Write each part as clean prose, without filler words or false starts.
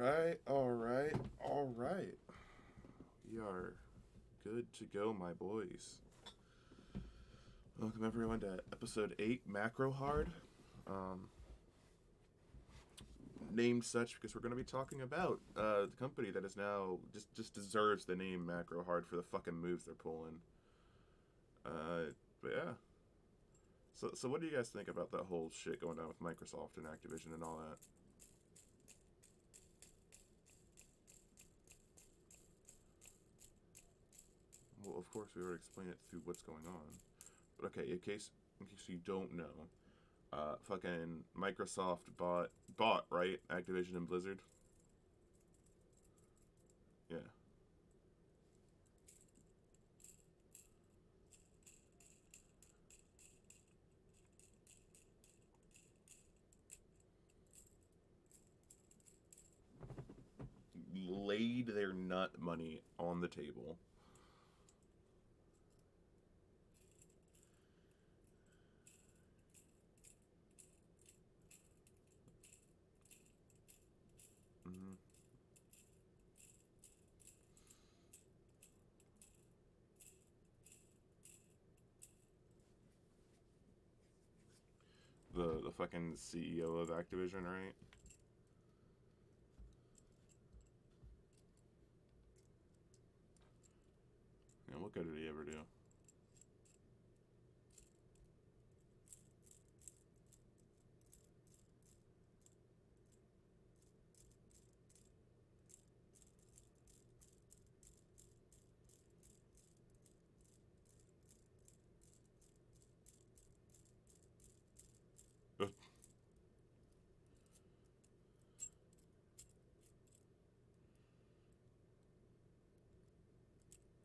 All right. We are good to go, my boys. Welcome everyone to episode 8, Macrohard. Um, Named such because we're going to be talking about the company that is now just deserves the name Macrohard for the fucking moves they're pulling. But yeah. So what do you guys think about that whole shit going down with Microsoft and Activision and all that? Well, of course we already explained it through what's going on. But okay, in case you don't know, fucking Microsoft bought right Activision and Blizzard. Yeah, laid their nut money on the table. Hmm. The fucking CEO of Activision, right? Yeah, what good did he ever do?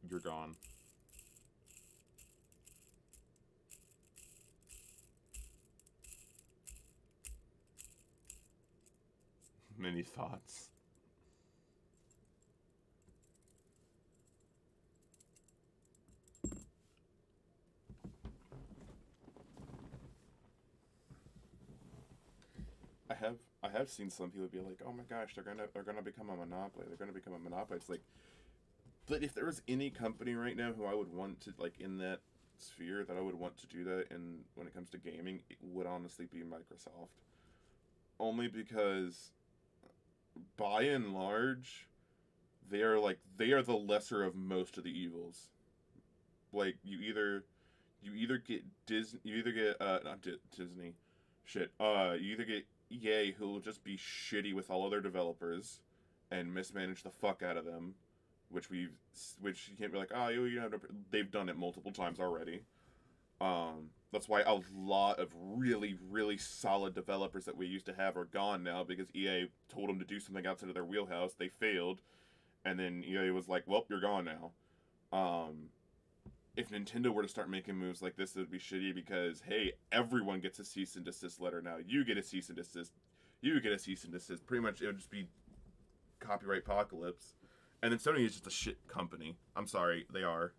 You're gone. Many thoughts. I have seen some people be like, "Oh my gosh, they're gonna become a monopoly. They're gonna become a monopoly." It's like, but if there was any company right now who I would want to like in that sphere that I would want to do that, and when it comes to gaming, it would honestly be Microsoft. Only because, by and large, they are the lesser of most of the evils. Like you either get not Disney, shit. You either get EA, who will just be shitty with all of their developers, and mismanage the fuck out of them, which you can't be like, oh, you have no, they've done it multiple times already. That's why a lot of really, really solid developers that we used to have are gone now because EA told them to do something outside of their wheelhouse. They failed, and then EA was like, "Well, you're gone now." Um, if Nintendo were to start making moves like this, it would be shitty because hey, everyone gets a cease and desist letter now. You get a cease and desist. You get a cease and desist. Pretty much, it would just be copyright apocalypse. And then Sony is just a shit company. I'm sorry, they are.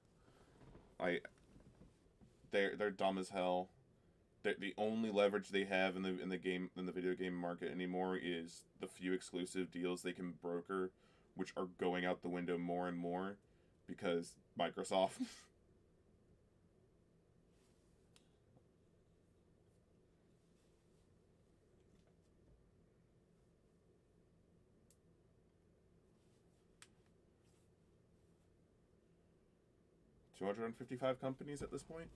I they're dumb as hell. The only leverage they have in the video game market anymore is the few exclusive deals they can broker, which are going out the window more and more because Microsoft. 255 companies at this point.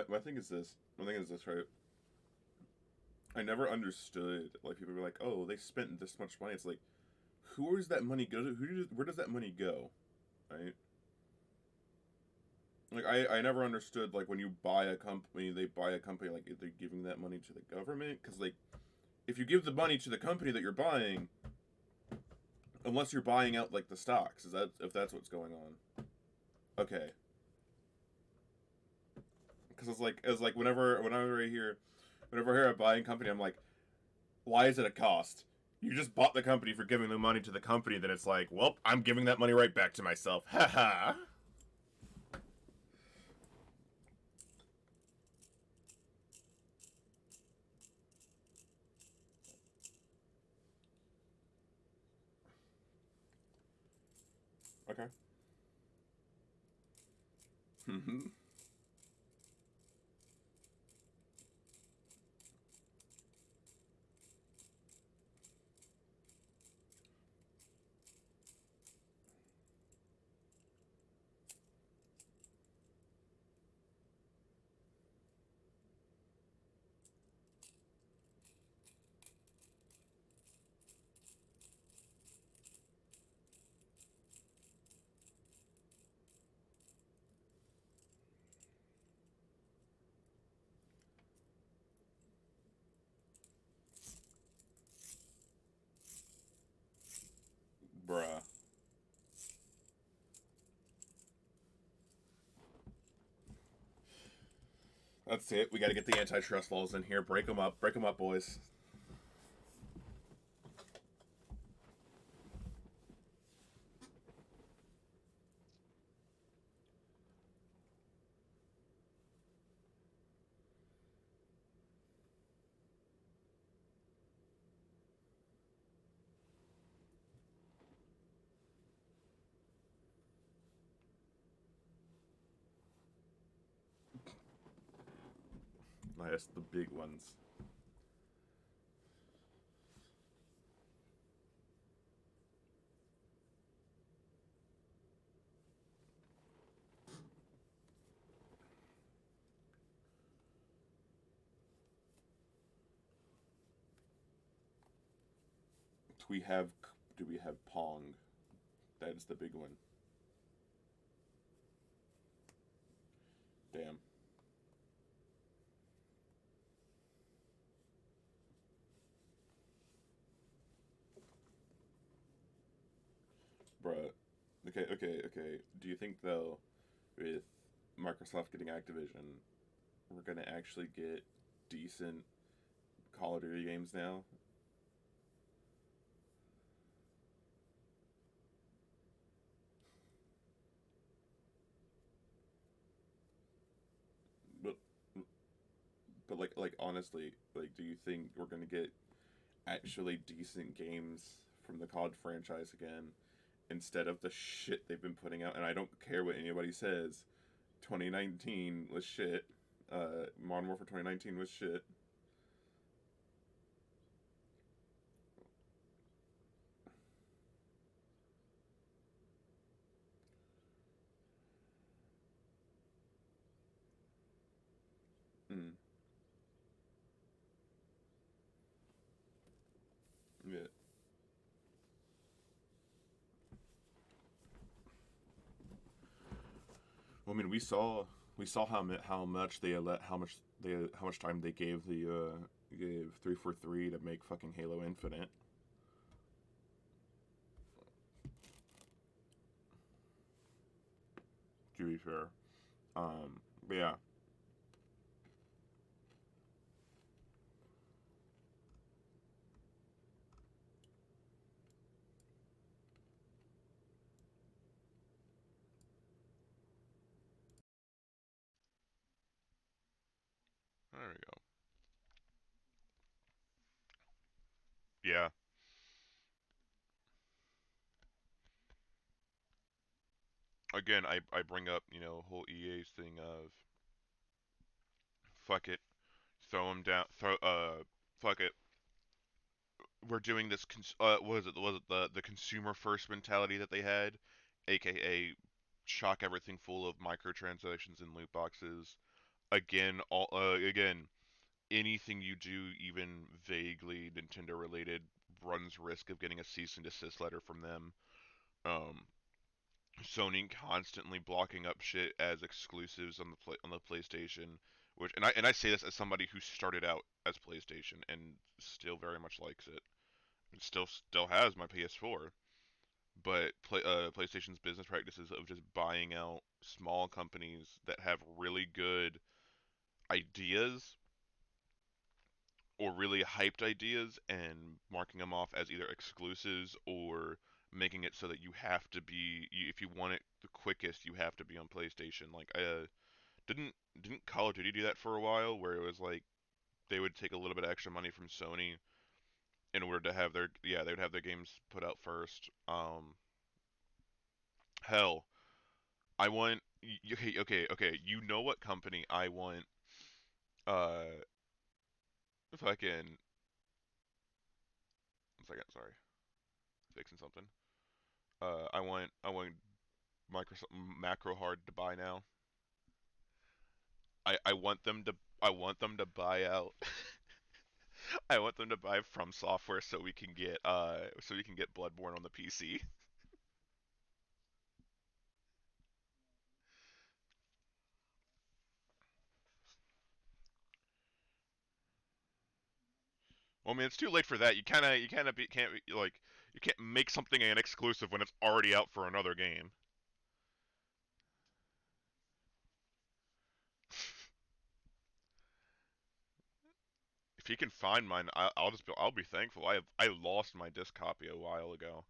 My thing is this. My thing is this, right? I never understood like people were like, "Oh, they spent this much money." It's like, who does that money go to? Where does that money go? right? Like I never understood like when you buy a company, they buy a company like they're giving that money to the government because like if you give the money to the company that you're buying, unless you're buying out like the stocks, is that if that's what's going on? Okay, because it's like whenever I hear a buying company, I'm like, why is it a cost? You just bought the company for giving the money to the company. Then it's like, well, I'm giving that money right back to myself. Ha ha. Okay. Mm-hmm. Bruh. That's it. We got to get the antitrust laws in here. Break them up. Break them up, boys. That's the big ones. Do we have do we have Pong? That is the big one. Damn. Bruh. Okay. Do you think though, with Microsoft getting Activision, we're gonna actually get decent Call of Duty games now? But like honestly, like do you think we're gonna get actually decent games from the COD franchise again instead of the shit they've been putting out? And I don't care what anybody says. 2019 was shit. Modern Warfare 2019 was shit. Mm, yeah. Well, I mean, we saw how much they let how much time they gave 343 to make fucking Halo Infinite. To be fair, but yeah, there we go. Yeah, again, I bring up whole EA's thing of fuck it, throw them down, fuck it. We're doing this. Was it the consumer first mentality that they had, aka shock everything full of microtransactions and loot boxes. Again, anything you do, even vaguely Nintendo related, runs risk of getting a cease and desist letter from them. Um, Sony constantly blocking up shit as exclusives on the PlayStation, which and I say this as somebody who started out as PlayStation and still very much likes it, and still has my PS4. But PlayStation's business practices of just buying out small companies that have really good ideas or really hyped ideas and marking them off as either exclusives or making it so that you have to be if you want it the quickest you have to be on PlayStation. Like didn't Call of Duty do that for a while where it was like they would take a little bit of extra money from Sony in order to have their they would have their games put out first. Hell, I want okay, you know what company I want uh fucking one second, sorry. Fixing something. I want Microsoft Macrohard to buy now. I want them to buy out I want them to buy From Software so we can get Bloodborne on the PC. Well, I mean, it's too late for that. Can't like you can't make something an exclusive when it's already out for another game. If he can find mine, I'll be thankful. I lost my disc copy a while ago.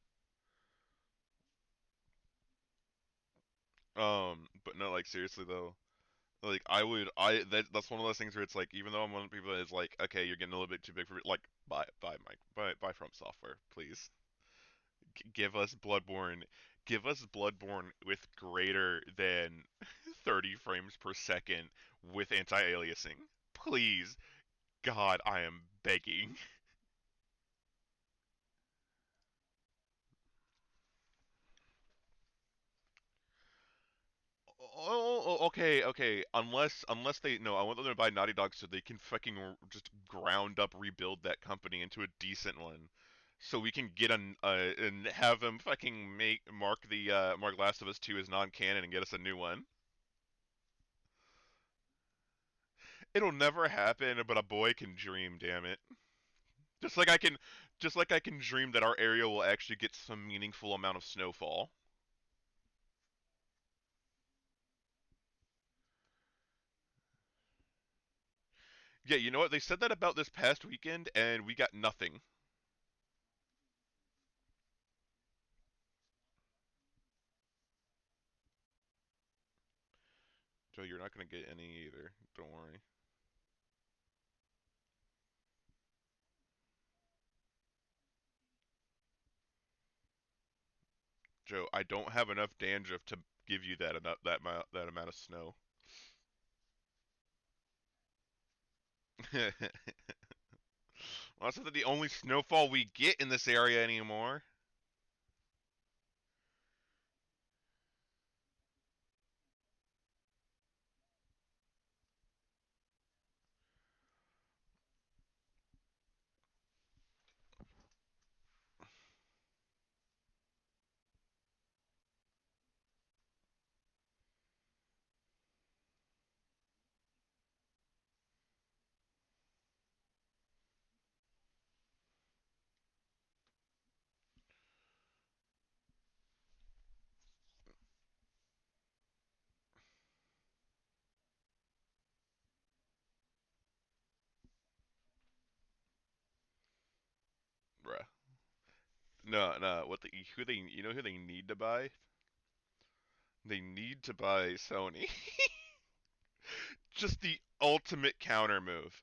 But no, like seriously though, like that's one of those things where it's like even though I'm one of the people that is like, okay, you're getting a little bit too big for me, like buy From Software, please. Give us Bloodborne, give us Bloodborne with greater than 30 frames per second with anti-aliasing, please. God, I am begging. Okay. Unless they no, I want them to buy Naughty Dog so they can fucking just ground up rebuild that company into a decent one, so we can get and have them fucking make mark Last of Us 2 as non-canon and get us a new one. It'll never happen, but a boy can dream. Damn it! Just like I can, just like I can dream that our area will actually get some meaningful amount of snowfall. Yeah, you know what? They said that about this past weekend, and we got nothing. Joe, you're not gonna get any either. Don't worry. Joe, I don't have enough dandruff to give you that amount of snow. Well, that's not the only snowfall we get in this area anymore. Bruh. No, no. You know who they need to buy? They need to buy Sony. Just the ultimate counter move.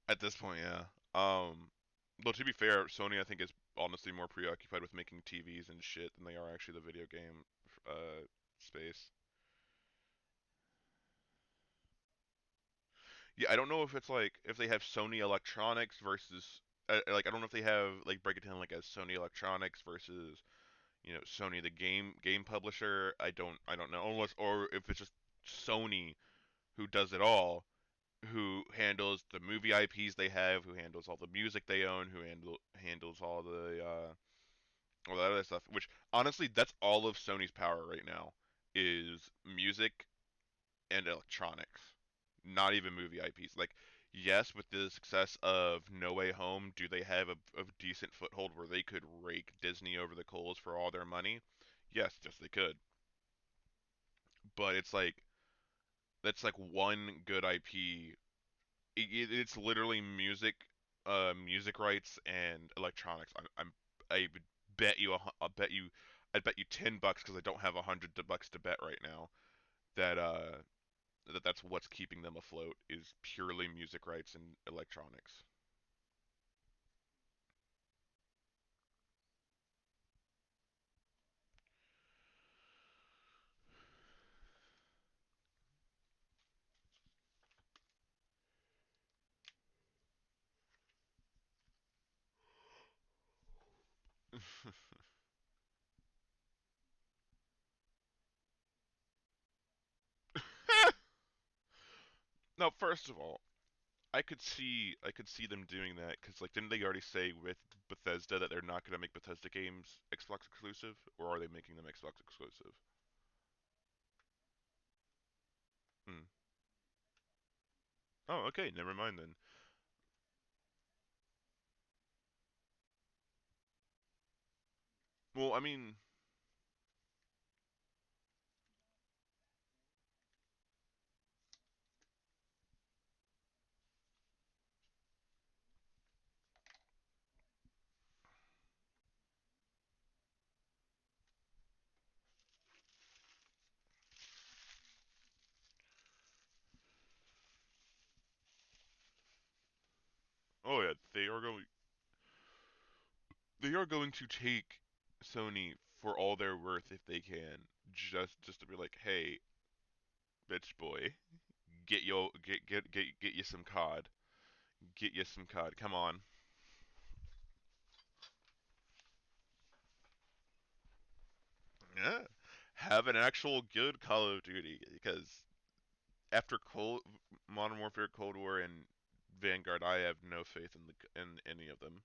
At this point, yeah. Though to be fair, Sony I think is honestly more preoccupied with making TVs and shit than they are actually the video game space. Yeah, I don't know if it's like if they have Sony Electronics versus like I don't know if they have like break it down like as Sony Electronics versus Sony the game publisher. I don't know unless or if it's just Sony who does it all who handles the movie IPs they have, who handles all the music they own, who handles all that other stuff. Which honestly, that's all of Sony's power right now is music and electronics, not even movie IPs. Like, yes, with the success of No Way Home, do they have a decent foothold where they could rake Disney over the coals for all their money? Yes, they could. But it's like that's like one good IP. It's literally music rights and electronics. I would bet you I'd bet you $10 because I don't have $100 to bet right now that that's what's keeping them afloat is purely music rights and electronics. No, first of all, I could see them doing that because like didn't they already say with Bethesda that they're not going to make Bethesda games Xbox exclusive, or are they making them Xbox exclusive? Hmm. Oh, okay, never mind then. Well, I mean, oh yeah, they are going to take Sony for all their worth if they can, just to be like, hey, bitch boy, get you some COD, get you some COD, come on. Yeah, have an actual good Call of Duty because after Modern Warfare, Cold War, and Vanguard, I have no faith in any of them.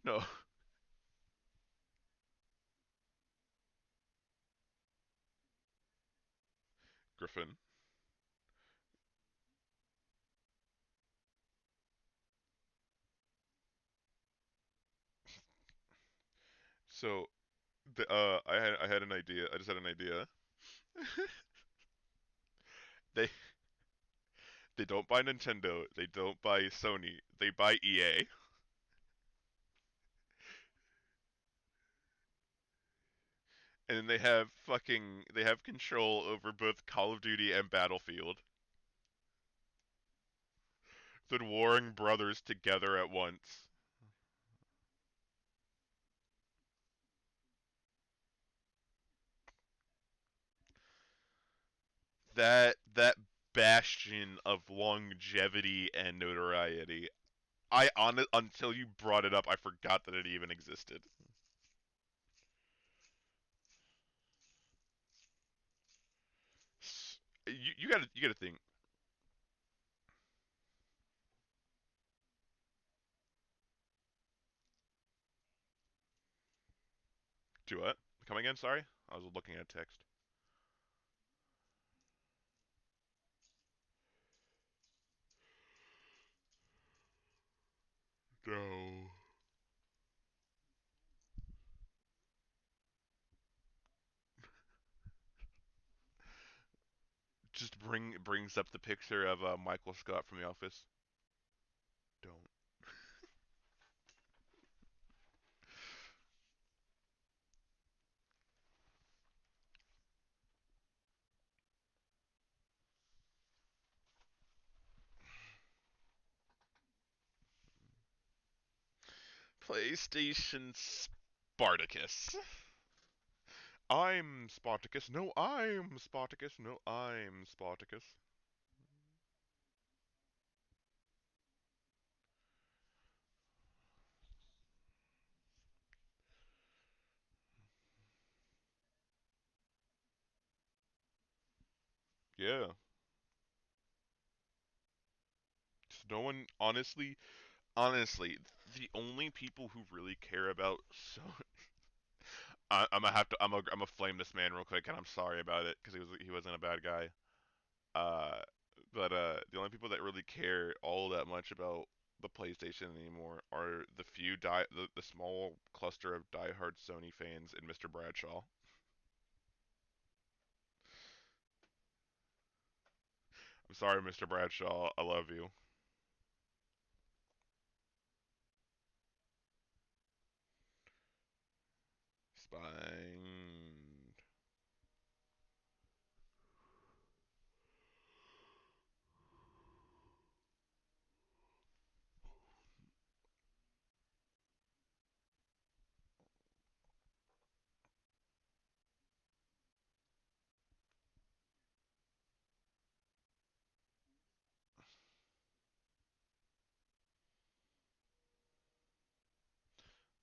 No, Griffin. So I had an idea. I just had an idea. they they don't buy Nintendo. They don't buy Sony. They buy EA, and then they have control over both Call of Duty and Battlefield. The warring brothers together at once. That bastion of longevity and notoriety. Until you brought it up, I forgot that it even existed. You gotta think. Do what? Come again? Sorry, I was looking at text. No. Just brings up the picture of Michael Scott from The Office. Don't. PlayStation Spartacus. I'm Spartacus. No, I'm Spartacus. No, I'm Spartacus. Yeah. No one, honestly, the only people who really care about so I'm gonna have to I'm gonna flame this man real quick, and I'm sorry about it because he wasn't a bad guy. Uh, but the only people that really care all that much about the PlayStation anymore are the small cluster of diehard Sony fans and Mr. Bradshaw. I'm sorry, Mr. Bradshaw. I love you. Spine.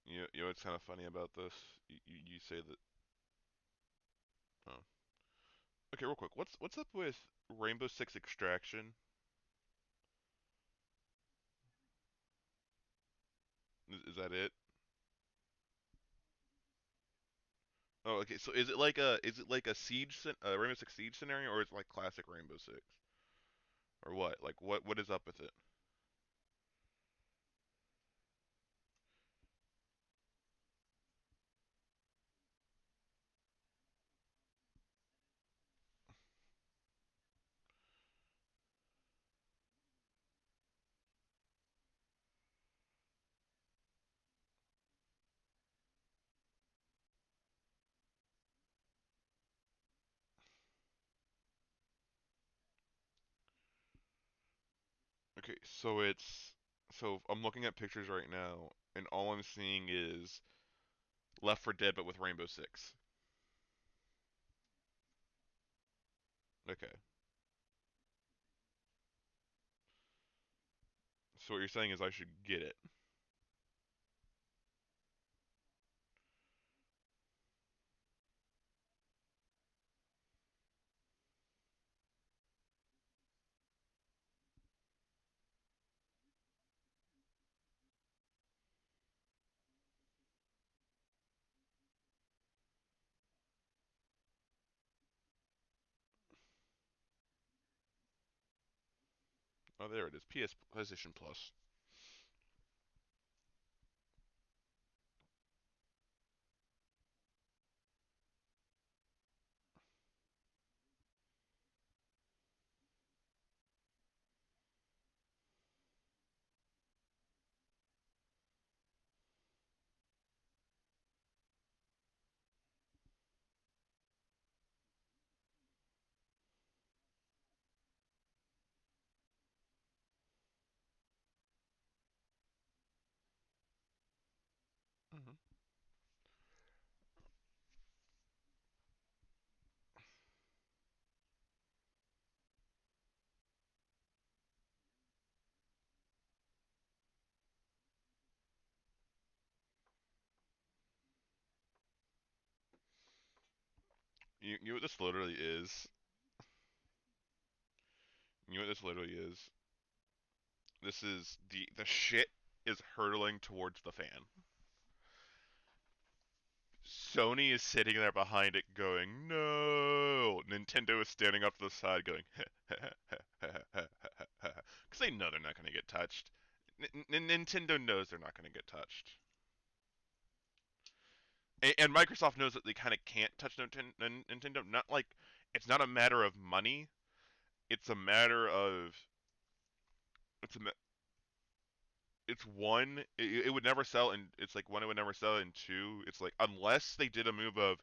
You know what's kind of funny about this? You say that. Oh. Okay, real quick. What's up with Rainbow Six Extraction? Is that it? Oh, okay. So is it like a Rainbow Six Siege scenario, or is it like classic Rainbow Six, or what? Like what is up with it? Okay, so I'm looking at pictures right now, and all I'm seeing is Left 4 Dead, but with Rainbow Six. Okay, so what you're saying is I should get it. Oh, there it is. PS PlayStation Plus. Hmm. You know what this literally is? You know what this literally is? This is the shit is hurtling towards the fan. Sony is sitting there behind it going, no. Nintendo is standing up to the side going, because they know they're not going to get touched. Nintendo knows they're not going to get touched. And Microsoft knows that they kind of can't touch Nintendo. Not like, it's not a matter of money. It's a matter of, it's a, it's one, it would never sell, and it's like one, it would never sell, and two, it's like, unless they did a move of,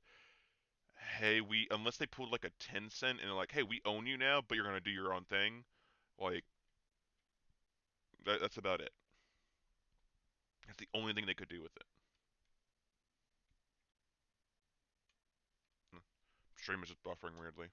hey, we unless they pulled like a 10 cent and they're like, hey, we own you now, but you're gonna do your own thing. Like that's about it. That's the only thing they could do with it. Hmm. Stream is just buffering weirdly.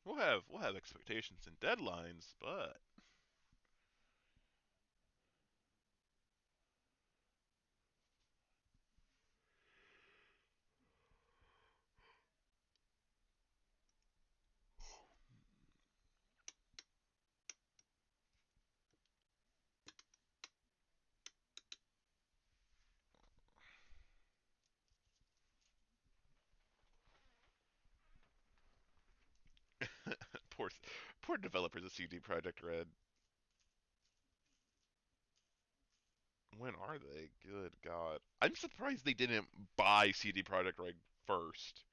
We'll have expectations and deadlines, but poor poor developers of CD Projekt Red. When are they? Good God, I'm surprised they didn't buy CD Projekt Red first.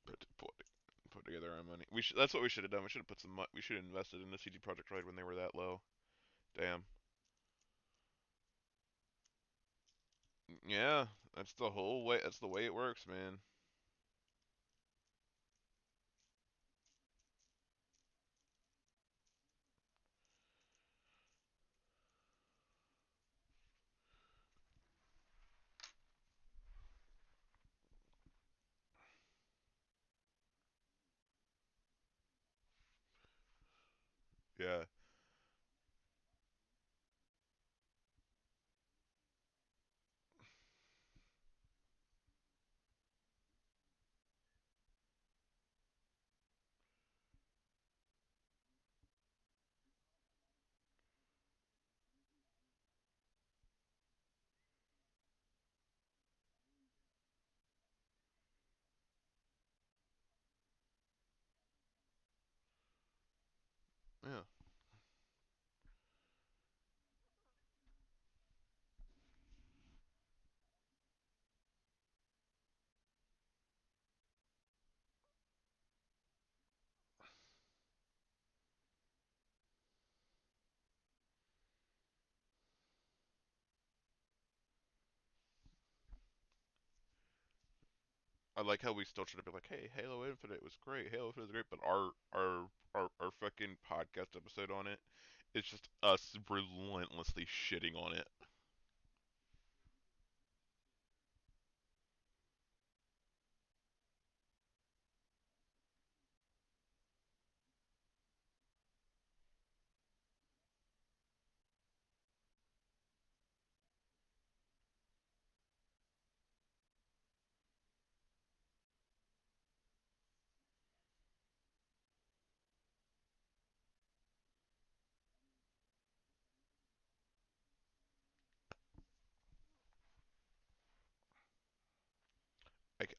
put, put together our money. That's what we should have done. We should have put some. We should have invested in the CD Projekt Red when they were that low. Damn. Yeah, that's the whole way. That's the way it works, man. Yeah, yeah. I like how we still try to be like, hey, Halo Infinite was great. Halo Infinite was great, but our fucking podcast episode on it is just us relentlessly shitting on it.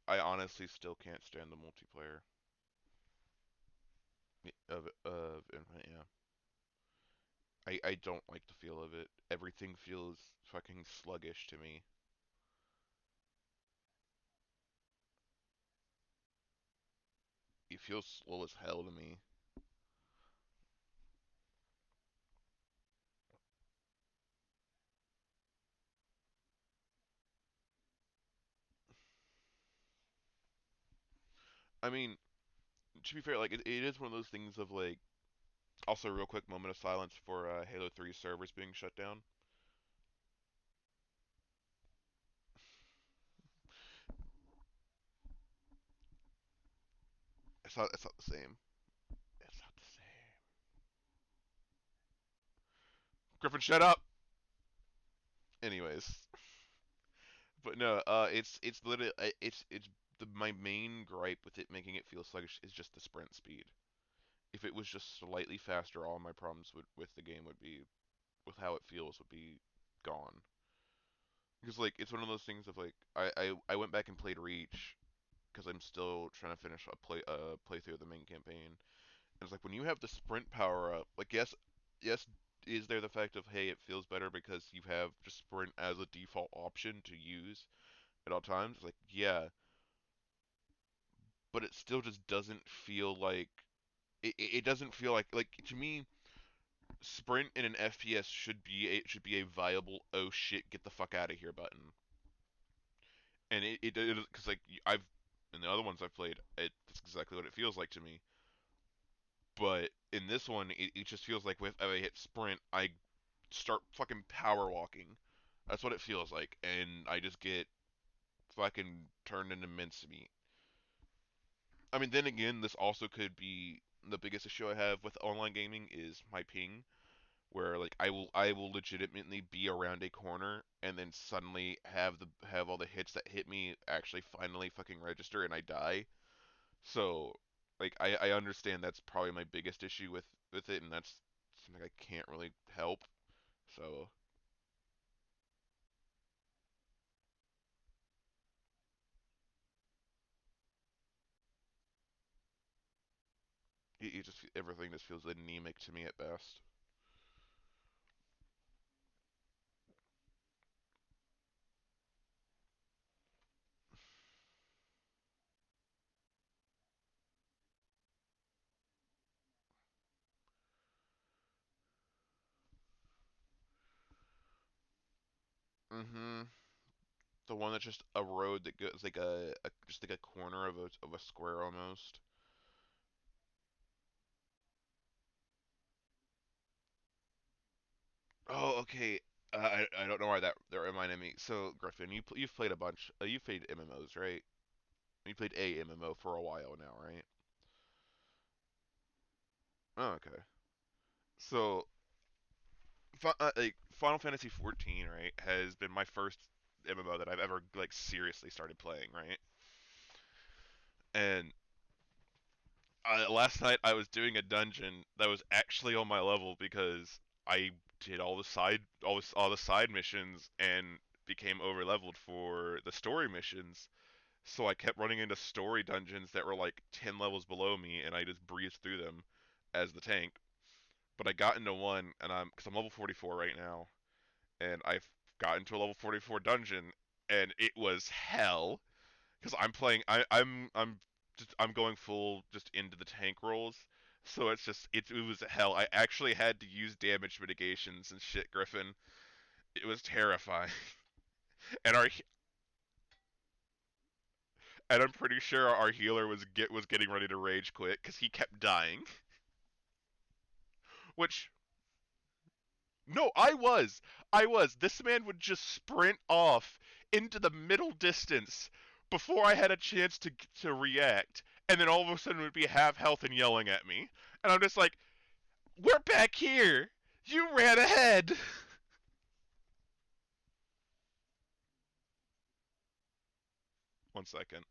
I honestly still can't stand the multiplayer of Infinite. Yeah, I don't like the feel of it. Everything feels fucking sluggish to me. It feels slow as hell to me. I mean, to be fair, like it is one of those things of like. Also, real quick moment of silence for Halo 3 servers being shut down. It's not the same. It's not the same. Griffin, shut up. Anyways, but no, it's literally it's my main gripe with it making it feel sluggish is just the sprint speed. If it was just slightly faster, all my problems with the game would be with how it feels would be gone. Because like it's one of those things of like I went back and played Reach because I'm still trying to finish a playthrough of the main campaign. And it's like when you have the sprint power up, like yes, is there the fact of hey it feels better because you have just sprint as a default option to use at all times? It's like yeah, but it still just doesn't feel like it doesn't feel like to me sprint in an FPS should be a viable oh shit get the fuck out of here button. And it because like I've in the other ones I've played, that's exactly what it feels like to me. But in this one, it just feels like with I hit sprint, I start fucking power walking, That's what it feels like, and I just get fucking turned into mincemeat. I mean, then again, this also could be the biggest issue I have with online gaming is my ping, where like I will legitimately be around a corner and then suddenly have all the hits that hit me actually finally fucking register and I die. So like I understand that's probably my biggest issue with it, and that's something I can't really help. So it just everything just feels anemic to me at best. Mhm. The one that's just a road that goes like a just like a corner of a square almost. Oh, okay. I don't know why that reminded me. So Griffin, you've played a bunch. You've played MMOs, right? You played a MMO for a while now, right? Oh, okay. So like Final Fantasy 14, right, has been my first MMO that I've ever like seriously started playing, right? And last night I was doing a dungeon that was actually on my level because I did all the side missions and became over leveled for the story missions. So I kept running into story dungeons that were like 10 levels below me, and I just breezed through them as the tank. But I got into one, and because I'm level 44 right now, and I've got into a level 44 dungeon, and it was hell. Because I'm going full just into the tank rolls, so it was hell. I actually had to use damage mitigations and shit, Griffin. It was terrifying, and our and I'm pretty sure our healer was getting ready to rage quit because he kept dying. Which no, I was. This man would just sprint off into the middle distance before I had a chance to react, and then all of a sudden would be half health and yelling at me, and I'm just like, "We're back here. You ran ahead." 1 second,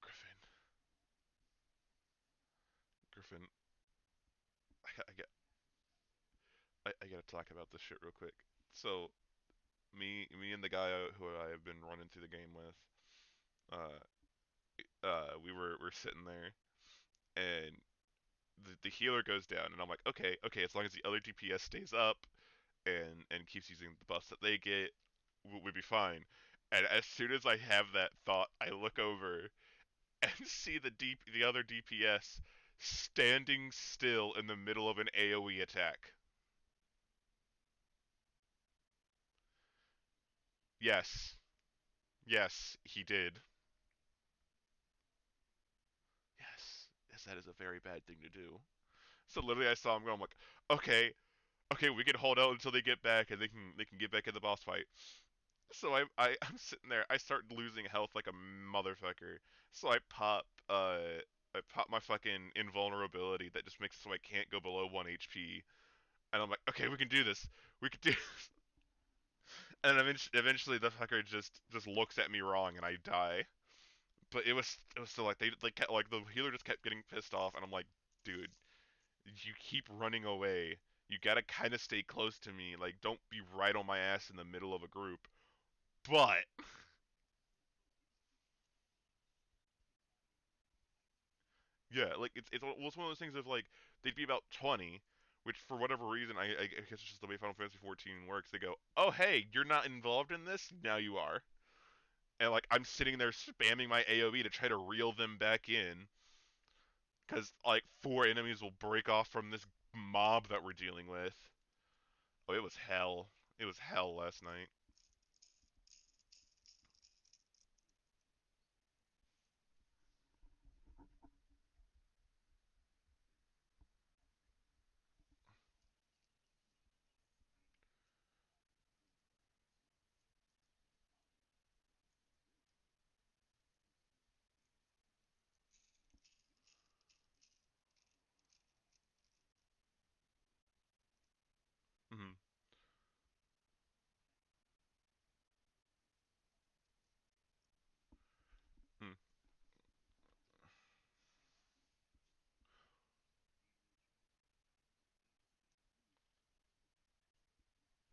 Griffin. Griffin, I gotta talk about this shit real quick. So me and the guy who I have been running through the game with, uh, we were sitting there, and the healer goes down, and I'm like, okay, as long as the other DPS stays up and keeps using the buffs that they get, we'll be fine. And as soon as I have that thought, I look over and see the other DPS standing still in the middle of an AoE attack. Yes, yes, he did. Yes, that is a very bad thing to do. So literally, I saw him go. I'm like, okay, okay, we can hold out until they get back, and they can get back in the boss fight. So I'm sitting there. I start losing health like a motherfucker. So I pop my fucking invulnerability that just makes it so I can't go below 1 HP. And I'm like, okay, we can do this. We can do this. And eventually the fucker just looks at me wrong and I die. But it was still like they kept, like the healer just kept getting pissed off and I'm like, dude, You keep running away. You gotta kind of stay close to me. Like, don't be right on my ass in the middle of a group. But yeah, like it's one of those things of like they'd be about 20, which for whatever reason I guess it's just the way Final Fantasy 14 works. They go, oh hey, you're not involved in this, now you are, and like I'm sitting there spamming my AOE to try to reel them back in, because like four enemies will break off from this mob that we're dealing with. Oh, it was hell. It was hell last night. Mm-hmm. Mm-hmm.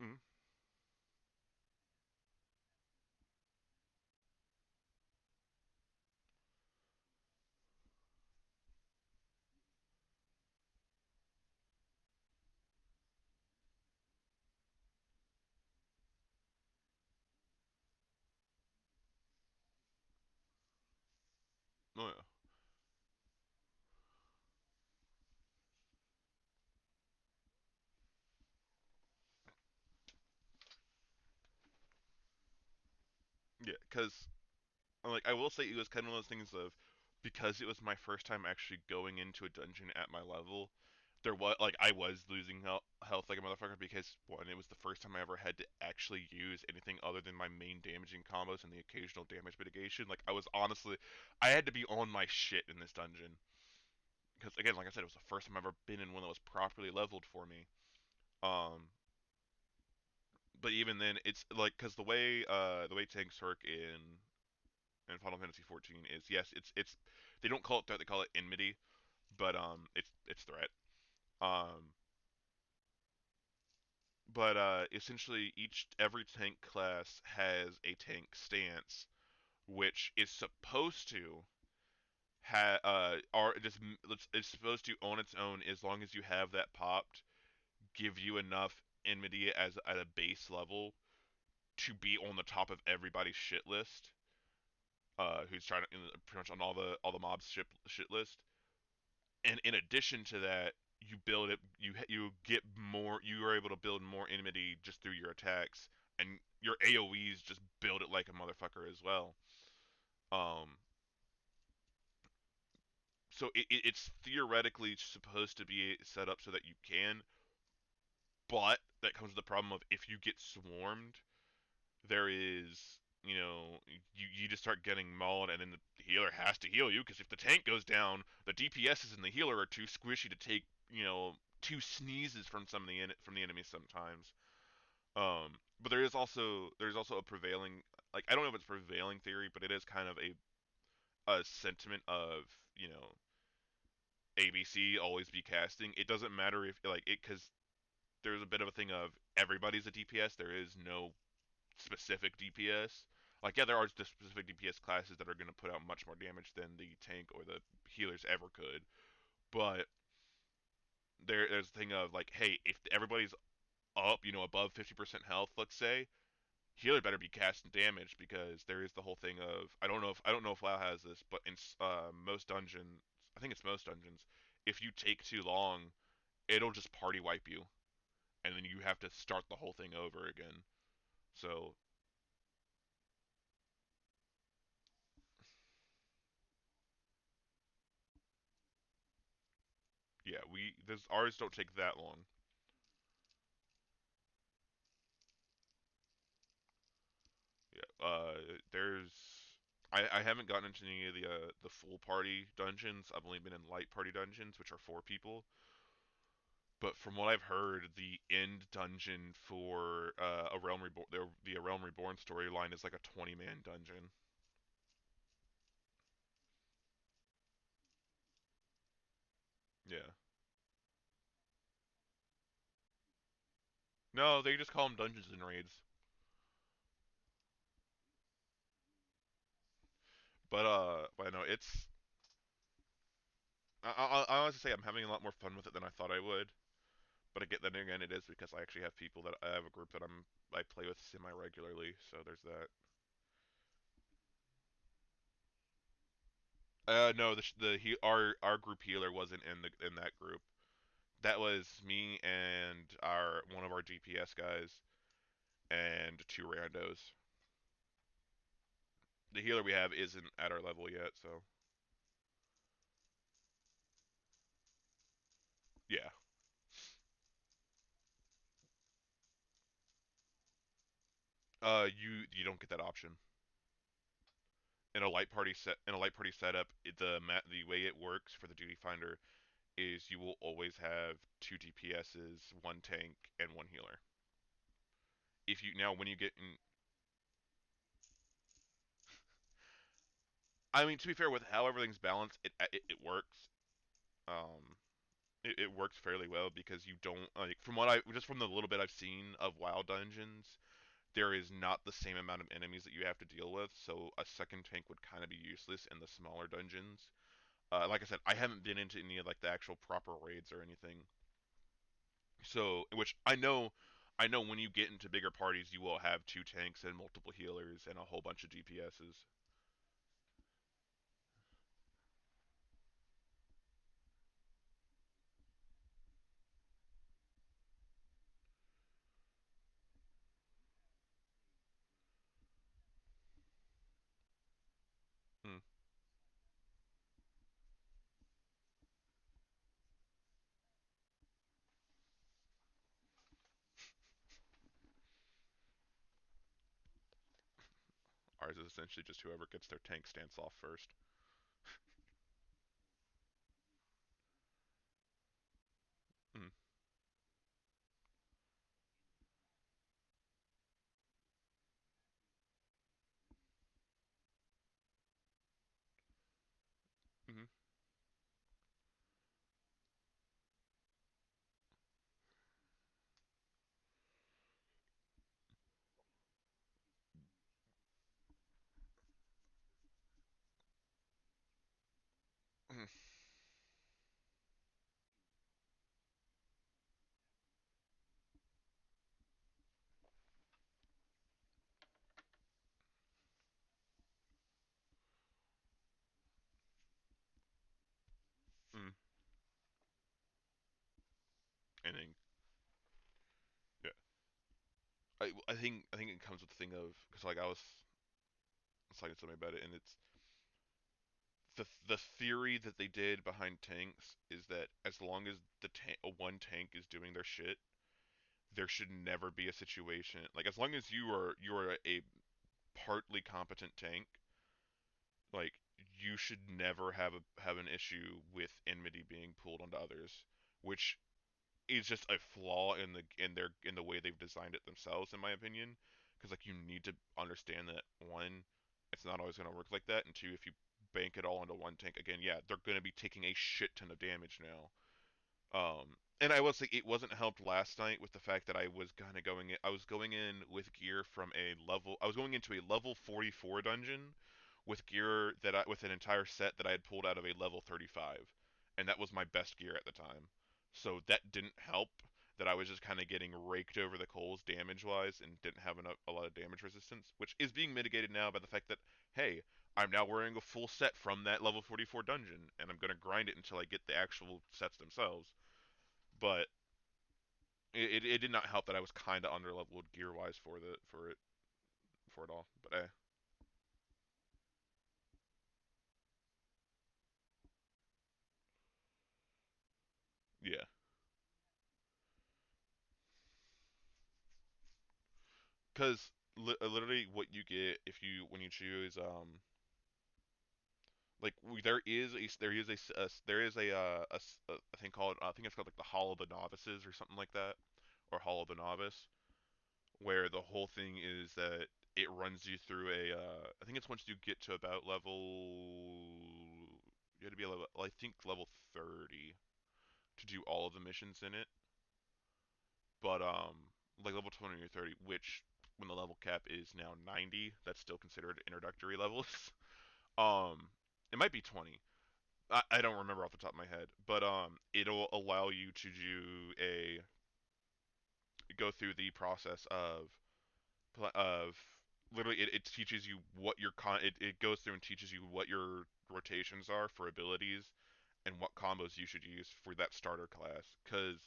Mm-hmm. Oh yeah. Yeah, because like I will say it was kind of one of those things of, because it was my first time actually going into a dungeon at my level. There was like I was losing health like a motherfucker, because one, it was the first time I ever had to actually use anything other than my main damaging combos and the occasional damage mitigation. Like I was honestly, I had to be on my shit in this dungeon, because again, like I said, it was the first time I've ever been in one that was properly leveled for me. Um, but even then, it's like because the way tanks work in Final Fantasy 14 is, yes, it's they don't call it threat, they call it enmity, but it's threat. Um, but essentially every tank class has a tank stance, which is supposed to are just it's supposed to on its own, as long as you have that popped, give you enough enmity as at a base level to be on the top of everybody's shit list. Who's trying to pretty much on all the mobs shit list, and in addition to that, you build it. You get more. You are able to build more enmity just through your attacks, and your AOE's just build it like a motherfucker as well. Um, so it's theoretically supposed to be set up so that you can, but that comes with the problem of, if you get swarmed, there is, you just start getting mauled, and then the healer has to heal you, because if the tank goes down, the DPSs and the healer are too squishy to take, two sneezes from from the enemy sometimes. But there's also a prevailing, like, I don't know if it's prevailing theory, but it is kind of a sentiment of, ABC always be casting. It doesn't matter if like it, because there's a bit of a thing of everybody's a DPS. There is no specific DPS. Like, yeah, there are the specific DPS classes that are going to put out much more damage than the tank or the healers ever could. But there's a thing of like, hey, if everybody's up, above 50% health, let's say, healer better be casting damage, because there is the whole thing of, I don't know if WoW has this, but in most dungeons, I think it's most dungeons, if you take too long, it'll just party wipe you, and then you have to start the whole thing over again. So yeah, this ours don't take that long. Yeah, I haven't gotten into any of the full party dungeons. I've only been in light party dungeons, which are 4 people. But from what I've heard, the end dungeon for a Realm Reborn, the Realm Reborn storyline is like a 20-man dungeon. Yeah. No, they just call them dungeons and raids. But no, it's. I honestly say I'm having a lot more fun with it than I thought I would. But again, then again, it is because I actually have people that I have a group that I play with semi regularly. So there's that. No, our group healer wasn't in that group. That was me and our one of our DPS guys and two randos. The healer we have isn't at our level yet, so yeah. You don't get that option in a light party setup. The way it works for the duty finder is you will always have two DPSs, one tank, and one healer. If you now when you get in, I mean to be fair with how everything's balanced, it works. Um, it works fairly well because you don't like from what I just from the little bit I've seen of WoW dungeons, there is not the same amount of enemies that you have to deal with, so a second tank would kind of be useless in the smaller dungeons. Like I said, I haven't been into any of like the actual proper raids or anything, so which I know when you get into bigger parties, you will have two tanks and multiple healers and a whole bunch of DPSs. Hmm. Ours is essentially just whoever gets their tank stance off first. Hmm. Hmm. Hmm. Hmm. And then yeah, I think it comes with the thing of because like I was talking to somebody about it, and it's the theory that they did behind tanks is that as long as one tank is doing their shit, there should never be a situation like as long as you are a partly competent tank, like you should never have an issue with enmity being pulled onto others, which is just a flaw in the way they've designed it themselves, in my opinion. Because like you need to understand that one, it's not always going to work like that, and two, if you bank it all into one tank again, yeah, they're going to be taking a shit ton of damage now. And I will say it wasn't helped last night with the fact that I was going in with gear from a level, I was going into a level 44 dungeon with gear with an entire set that I had pulled out of a level 35, and that was my best gear at the time. So that didn't help. That I was just kind of getting raked over the coals damage wise and didn't have a lot of damage resistance, which is being mitigated now by the fact that hey, I'm now wearing a full set from that level 44 dungeon, and I'm gonna grind it until I get the actual sets themselves. But it did not help that I was kind of under leveled gear wise for it all. But yeah, because literally what you get if you when you choose like there is there is a thing called I think it's called like the Hall of the Novices or something like that, or Hall of the Novice, where the whole thing is that it runs you through I think it's once you get to about level you have to be a level I think level 30 to do all of the missions in it. But like level 20 or 30, which when the level cap is now 90, that's still considered introductory levels. um, it might be 20. I don't remember off the top of my head, but it'll allow you to do a go through the process of literally it teaches you what your it goes through and teaches you what your rotations are for abilities and what combos you should use for that starter class. Because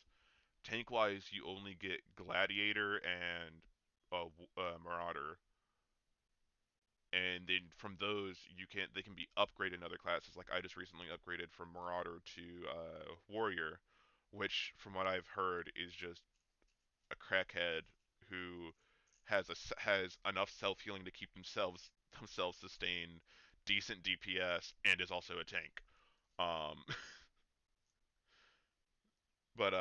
tank wise, you only get Gladiator and Marauder, and then from those they can be upgraded in other classes. Like I just recently upgraded from Marauder to Warrior, which from what I've heard is just a crackhead who has enough self healing to keep themselves sustain decent DPS and is also a tank. Um, but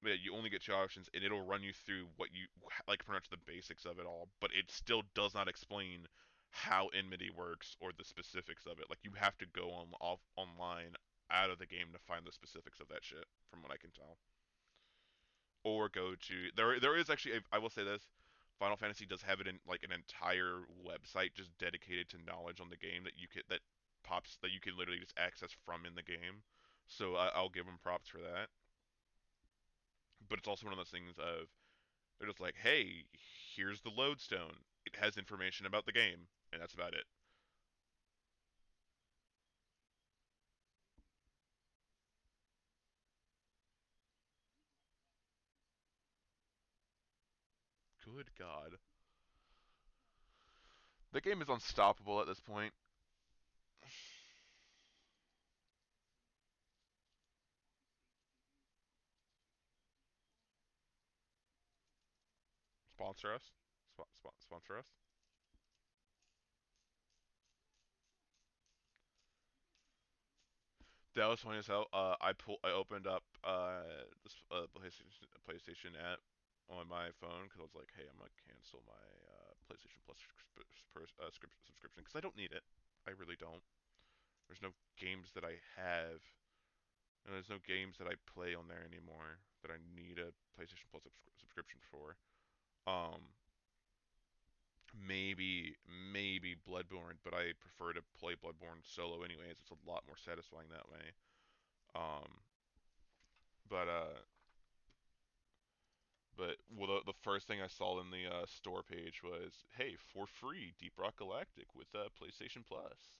yeah, you only get two options, and it'll run you through what you like, pretty much the basics of it all. But it still does not explain how enmity works or the specifics of it. Like you have to go on off online out of the game to find the specifics of that shit, from what I can tell. Or go to there is actually I will say this. Final Fantasy does have it in like an entire website just dedicated to knowledge on the game that pops that you can literally just access from in the game. So I'll give them props for that. But it's also one of those things of they're just like, hey, here's the lodestone. It has information about the game, and that's about it. Good God, the game is unstoppable at this point. Sponsor us, sponsor us. That was funny as hell. I opened up this PlayStation app on my phone because I was like, hey, I'm gonna cancel my PlayStation Plus subscription because I don't need it. I really don't. There's no games that I have, and there's no games that I play on there anymore that I need a PlayStation Plus subscription for. Um, maybe Bloodborne, but I prefer to play Bloodborne solo anyways. It's a lot more satisfying that way. Um, but well, the first thing I saw in the store page was, "Hey, for free, Deep Rock Galactic with PlayStation Plus."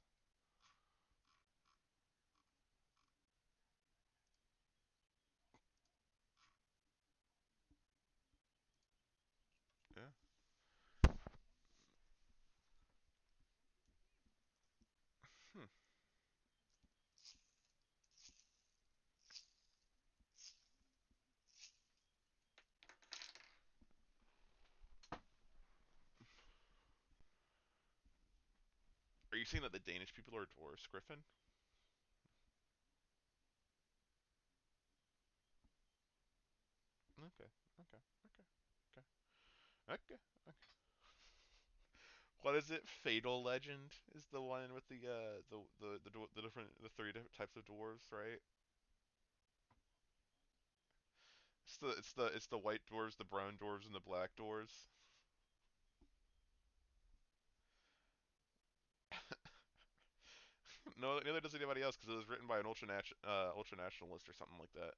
Yeah. Hmm. Are you saying that the Danish people are dwarves, Griffin? Okay, okay, okay, okay, okay, okay. What is it? Fatal Legend is the one with the different the three different types of dwarves, right? It's the white dwarves, the brown dwarves, and the black dwarves. No, neither does anybody else because it was written by an ultra nationalist or something like that.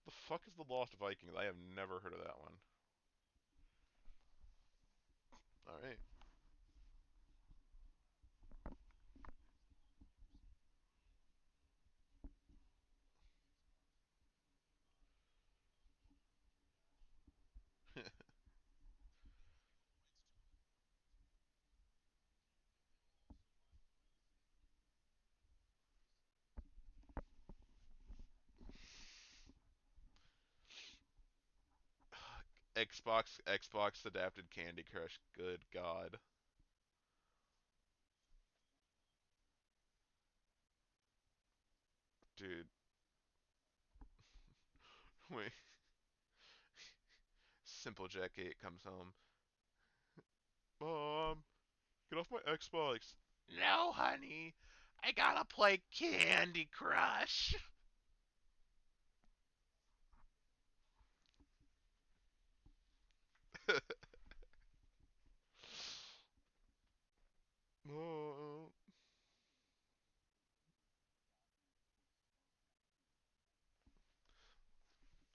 The fuck is the Lost Vikings? I have never heard of that one. All right. Xbox adapted Candy Crush. Good God, dude. Wait. Simple Jack 8 comes home. Mom, get off my Xbox. No, honey. I gotta play Candy Crush. Oh,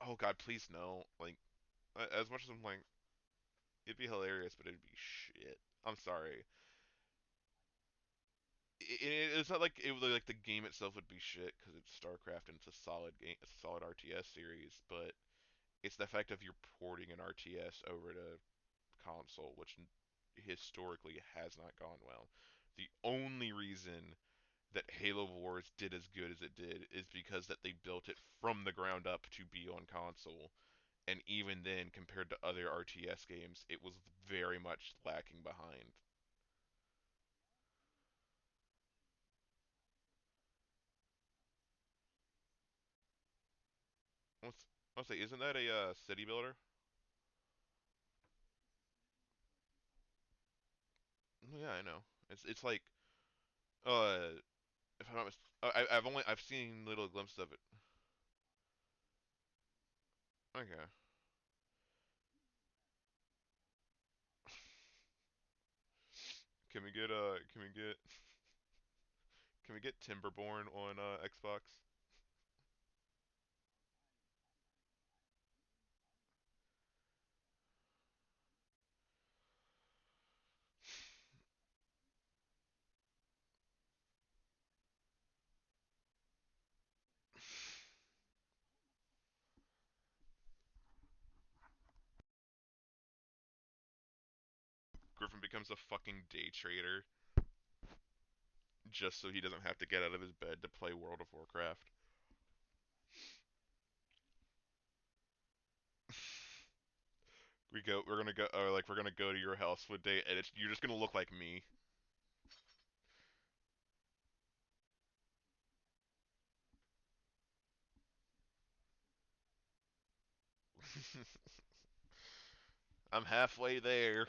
oh God, please no. Like, as much as I'm like, it'd be hilarious, but it'd be shit. I'm sorry. It's not like it would like the game itself would be shit because it's StarCraft and it's a solid game, it's a solid RTS series, but it's the fact of you're porting an RTS over to console, which historically has not gone well. The only reason that Halo Wars did as good as it did is because that they built it from the ground up to be on console, and even then, compared to other RTS games, it was very much lacking behind. I'll say, isn't that a city builder? Yeah, I know. It's like uh, if I'm not I've seen little glimpses of it. Okay. Can we get Timberborn on Xbox? Griffin becomes a fucking day trader just so he doesn't have to get out of his bed to play World of Warcraft. We're gonna go, like we're gonna go to your house one day, and you're just gonna look like me. I'm halfway there.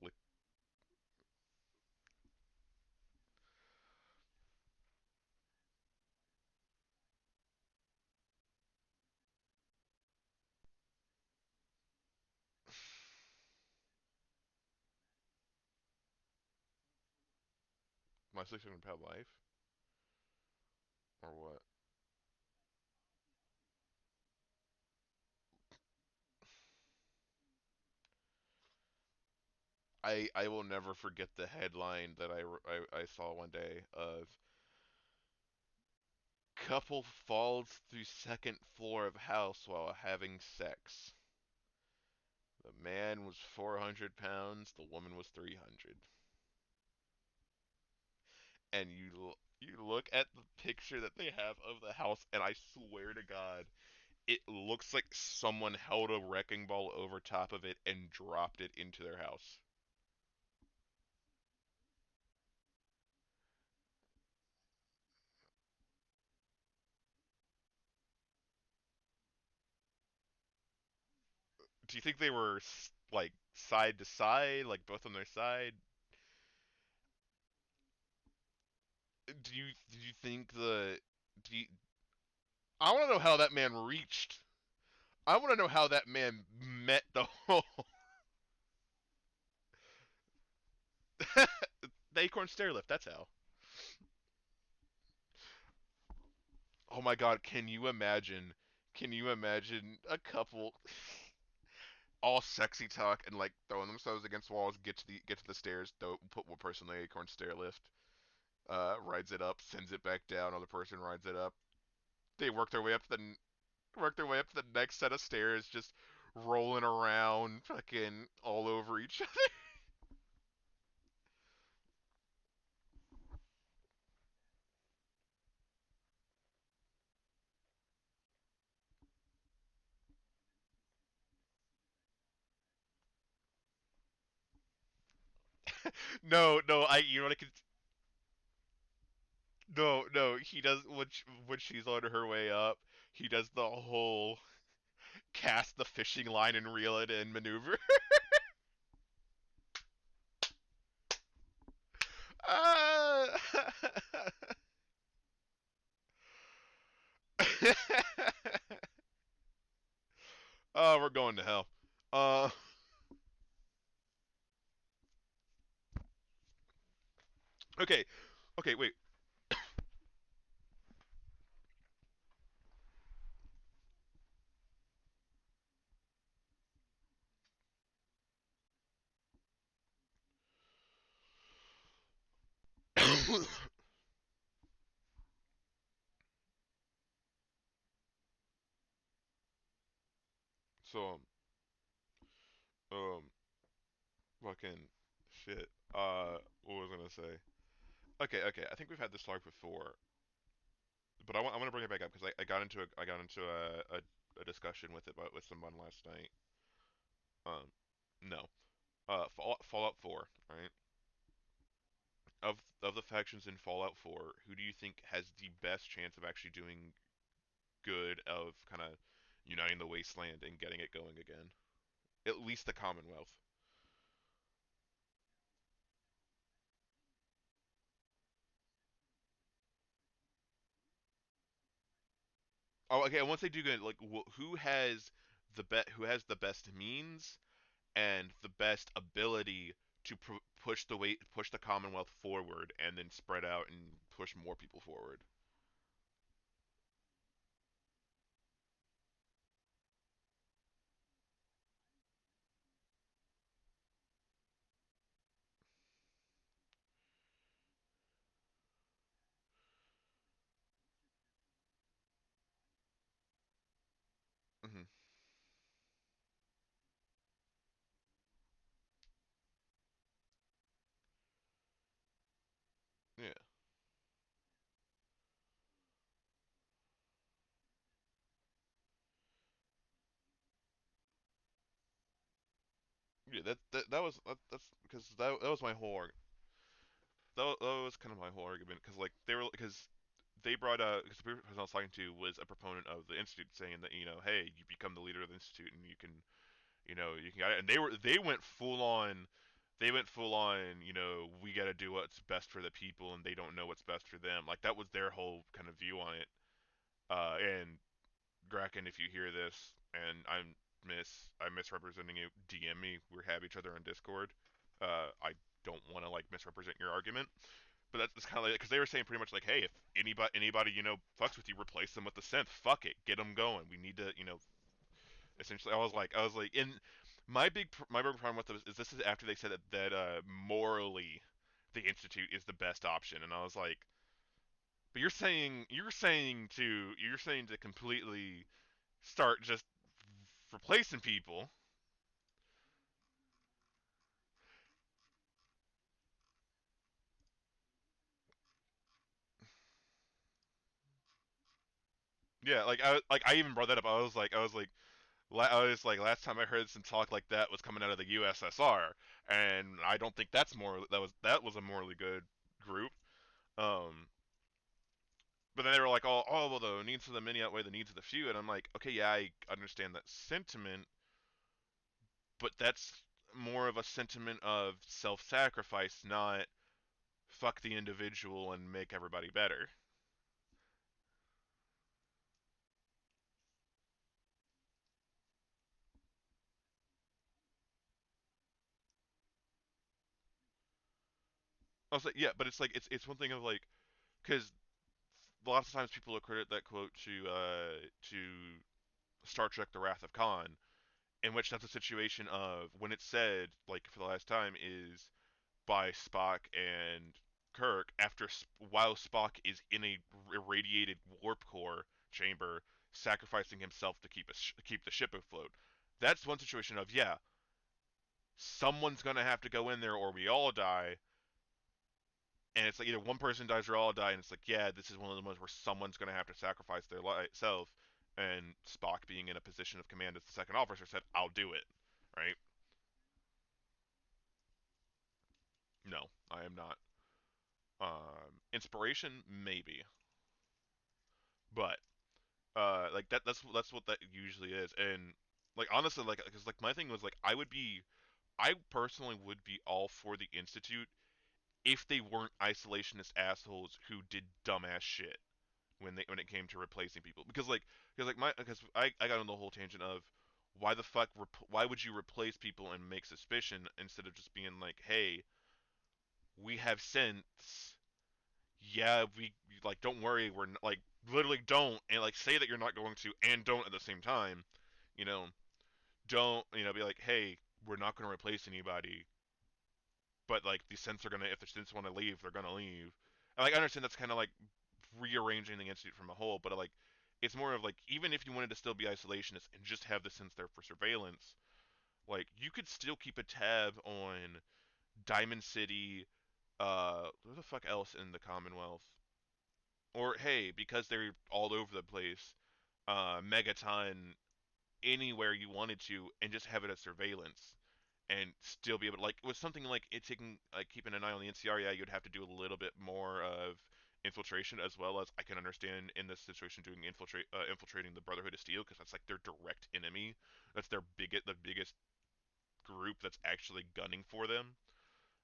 Lick my 600 pound life, or what? I will never forget the headline that I saw one day of couple falls through second floor of house while having sex. The man was 400 pounds, the woman was 300. And you look at the picture that they have of the house, and I swear to God, it looks like someone held a wrecking ball over top of it and dropped it into their house. Do you think they were like side to side, like both on their side? Do you think do you, I want to know how that man reached. I want to know how that man met the hole. The acorn stair lift. That's how. Oh my God! Can you imagine? Can you imagine a couple all sexy talk and like throwing themselves against walls, get to the stairs, put one person in the acorn stair lift, rides it up, sends it back down. Other person rides it up. They work their way up to the next set of stairs, just rolling around, fucking all over each other. No, no, you know what I could. No, no, he does when she's on her way up. he does the whole cast the fishing line and reel it in maneuver. uh, oh, we're going to hell. Uh, okay, okay, wait. So um, fucking shit. What was I gonna say? Okay, okay. I think we've had this talk before, but I want to bring it back up because I got into a discussion with it with someone last night. Um, no. Fallout 4, right? Of the factions in Fallout 4, who do you think has the best chance of actually doing good of kind of uniting the wasteland and getting it going again? At least the Commonwealth. Oh, okay. And once they do good, like who has the best means and the best ability to push the Commonwealth forward, and then spread out and push more people forward. Hmm. Yeah, yeah. That's because that was my whole that was kind of my whole argument because like they brought because the person I was talking to was a proponent of the institute, saying that hey, you become the leader of the institute and you can and they went full on, we got to do what's best for the people, and they don't know what's best for them. Like that was their whole kind of view on it. And Gracken, if you hear this, and I'm misrepresenting you, DM me. We have each other on Discord. I don't want to like misrepresent your argument, but that's kind of like because they were saying pretty much like, hey, if anybody fucks with you, replace them with the synth. Fuck it, get them going. We need to essentially. I was like, in my big problem with this is after they said that morally the institute is the best option, and I was like, but you're saying to completely start just replacing people. Yeah, I even brought that up. I was like last time I heard some talk like that was coming out of the USSR, and I don't think that was a morally good group. Um, but then they were like, oh, well, the needs of the many outweigh the needs of the few, and I'm like, okay, yeah, I understand that sentiment, but that's more of a sentiment of self-sacrifice, not fuck the individual and make everybody better. I was like, yeah, but it's one thing of like, because lots of times people accredit that quote to Star Trek: The Wrath of Khan, in which that's a situation of when it's said like for the last time is by Spock and Kirk while Spock is in a irradiated warp core chamber, sacrificing himself to keep the ship afloat. That's one situation of, yeah, someone's gonna have to go in there or we all die, and it's like either one person dies or all die, and it's like, yeah, this is one of the ones where someone's going to have to sacrifice their self, and Spock, being in a position of command as the second officer, said, I'll do it, right? No, I am not. Inspiration, maybe, but Like that's what that usually is. And like honestly, like because like my thing was like I personally would be all for the institute if they weren't isolationist assholes who did dumbass shit when it came to replacing people. Because I got on the whole tangent of why would you replace people and make suspicion instead of just being like, hey, we have sense. Yeah, we like don't worry, like literally don't and like say that you're not going to and don't at the same time. You know, don't be like, hey, we're not going to replace anybody, but like the Synths are gonna if the Synths want to leave, they're gonna leave. And like I understand that's kind of like rearranging the institute from a whole, but like it's more of like even if you wanted to still be isolationist and just have the Synths there for surveillance, like you could still keep a tab on Diamond City, where the fuck else in the Commonwealth, or hey, because they're all over the place, Megaton anywhere you wanted to, and just have it as surveillance and still be able to like with something like it taking like keeping an eye on the NCR, yeah, you'd have to do a little bit more of infiltration as well as I can understand in this situation doing infiltrating the Brotherhood of Steel because that's like their direct enemy. That's the biggest group that's actually gunning for them.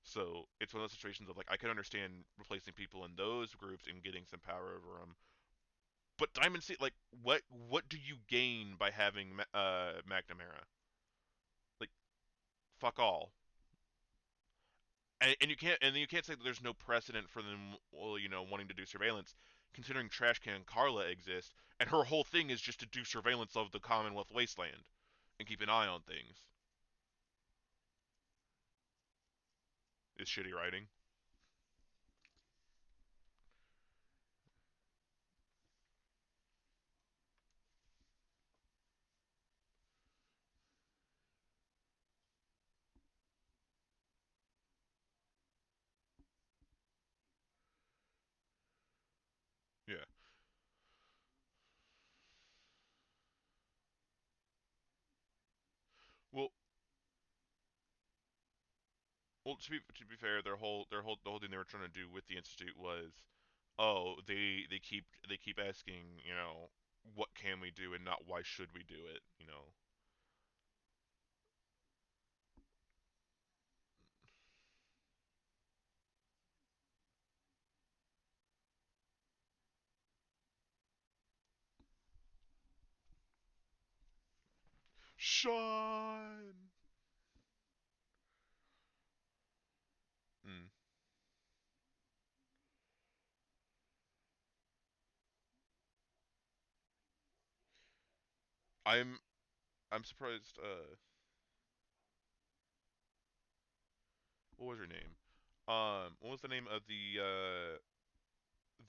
So it's one of those situations of like I can understand replacing people in those groups and getting some power over them. But Diamond City, like what do you gain by having McNamara? Like fuck all. And you can't say that there's no precedent for them, well, wanting to do surveillance, considering Trash Can Carla exists, and her whole thing is just to do surveillance of the Commonwealth wasteland and keep an eye on things. Is shitty writing. Yeah. Well, well, to be fair, the whole thing they were trying to do with the institute was, oh, they keep asking, what can we do and not why should we do it. Sean. Mm. I'm I'm surprised. What was her name? What was the name of the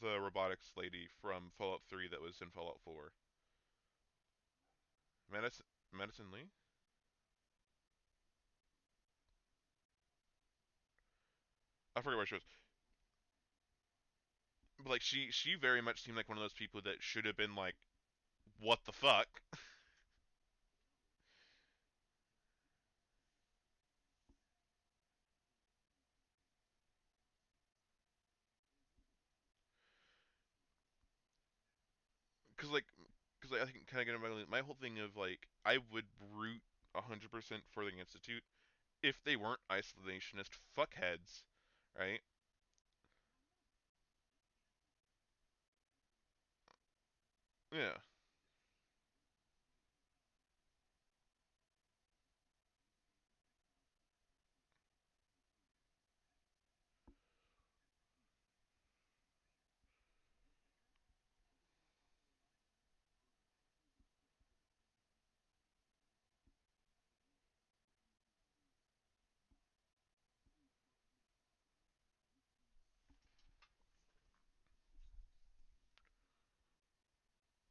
robotics lady from Fallout 3 that was in Fallout 4? Madison Lee? I forget where she was. But like she very much seemed like one of those people that should have been like, what the fuck? Cuz like I think kind of getting my whole thing of like I would root 100% for the institute if they weren't isolationist fuckheads, right? Yeah.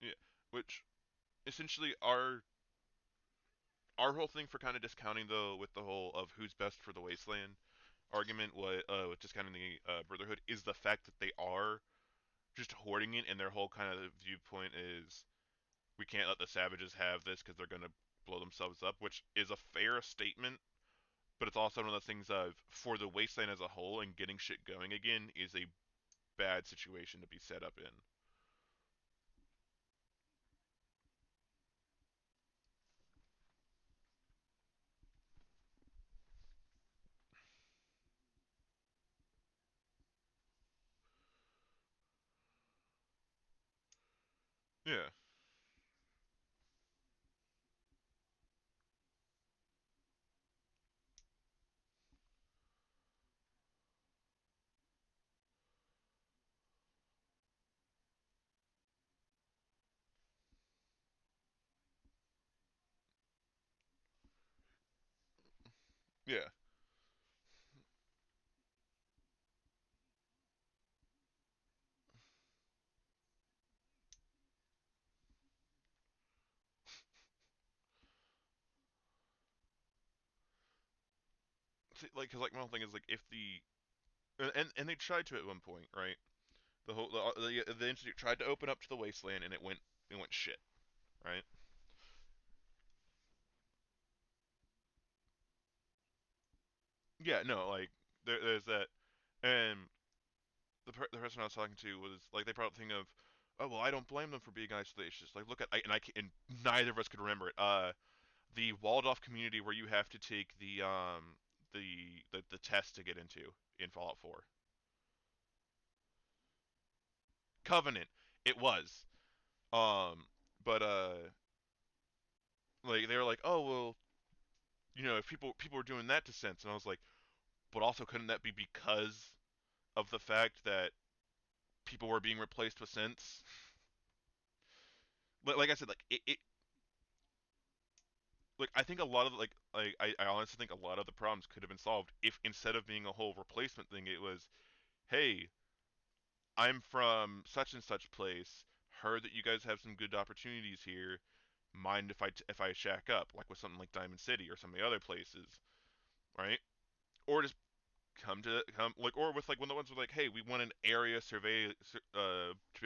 Yeah. Which essentially our whole thing for kind of discounting though with the whole of who's best for the wasteland argument was with discounting the Brotherhood is the fact that they are just hoarding it, and their whole kind of viewpoint is we can't let the savages have this because they're gonna blow themselves up, which is a fair statement. But it's also one of those things of for the wasteland as a whole and getting shit going again is a bad situation to be set up in. Yeah. Yeah. See, like, cause like my whole thing is like if the and they tried to at one point, right? The institute tried to open up to the wasteland and it went shit, right? Yeah, no, like there's that, and the person I was talking to was like they brought up the thing of, oh well, I don't blame them for being isolationist. Like look at and neither of us could remember it. The walled off community where you have to take the test to get into in Fallout 4. Covenant, it was. Um, but like they were like, oh well, if people were doing that to sense, and I was like, but also couldn't that be because of the fact that people were being replaced with sense? Like I said, like I think a lot of I honestly think a lot of the problems could have been solved if instead of being a whole replacement thing, it was, hey, I'm from such and such place. Heard that you guys have some good opportunities here. Mind if I shack up, like with something like Diamond City or some of the other places, right? Or just come like, or with like when the ones were like, hey, we want an area to be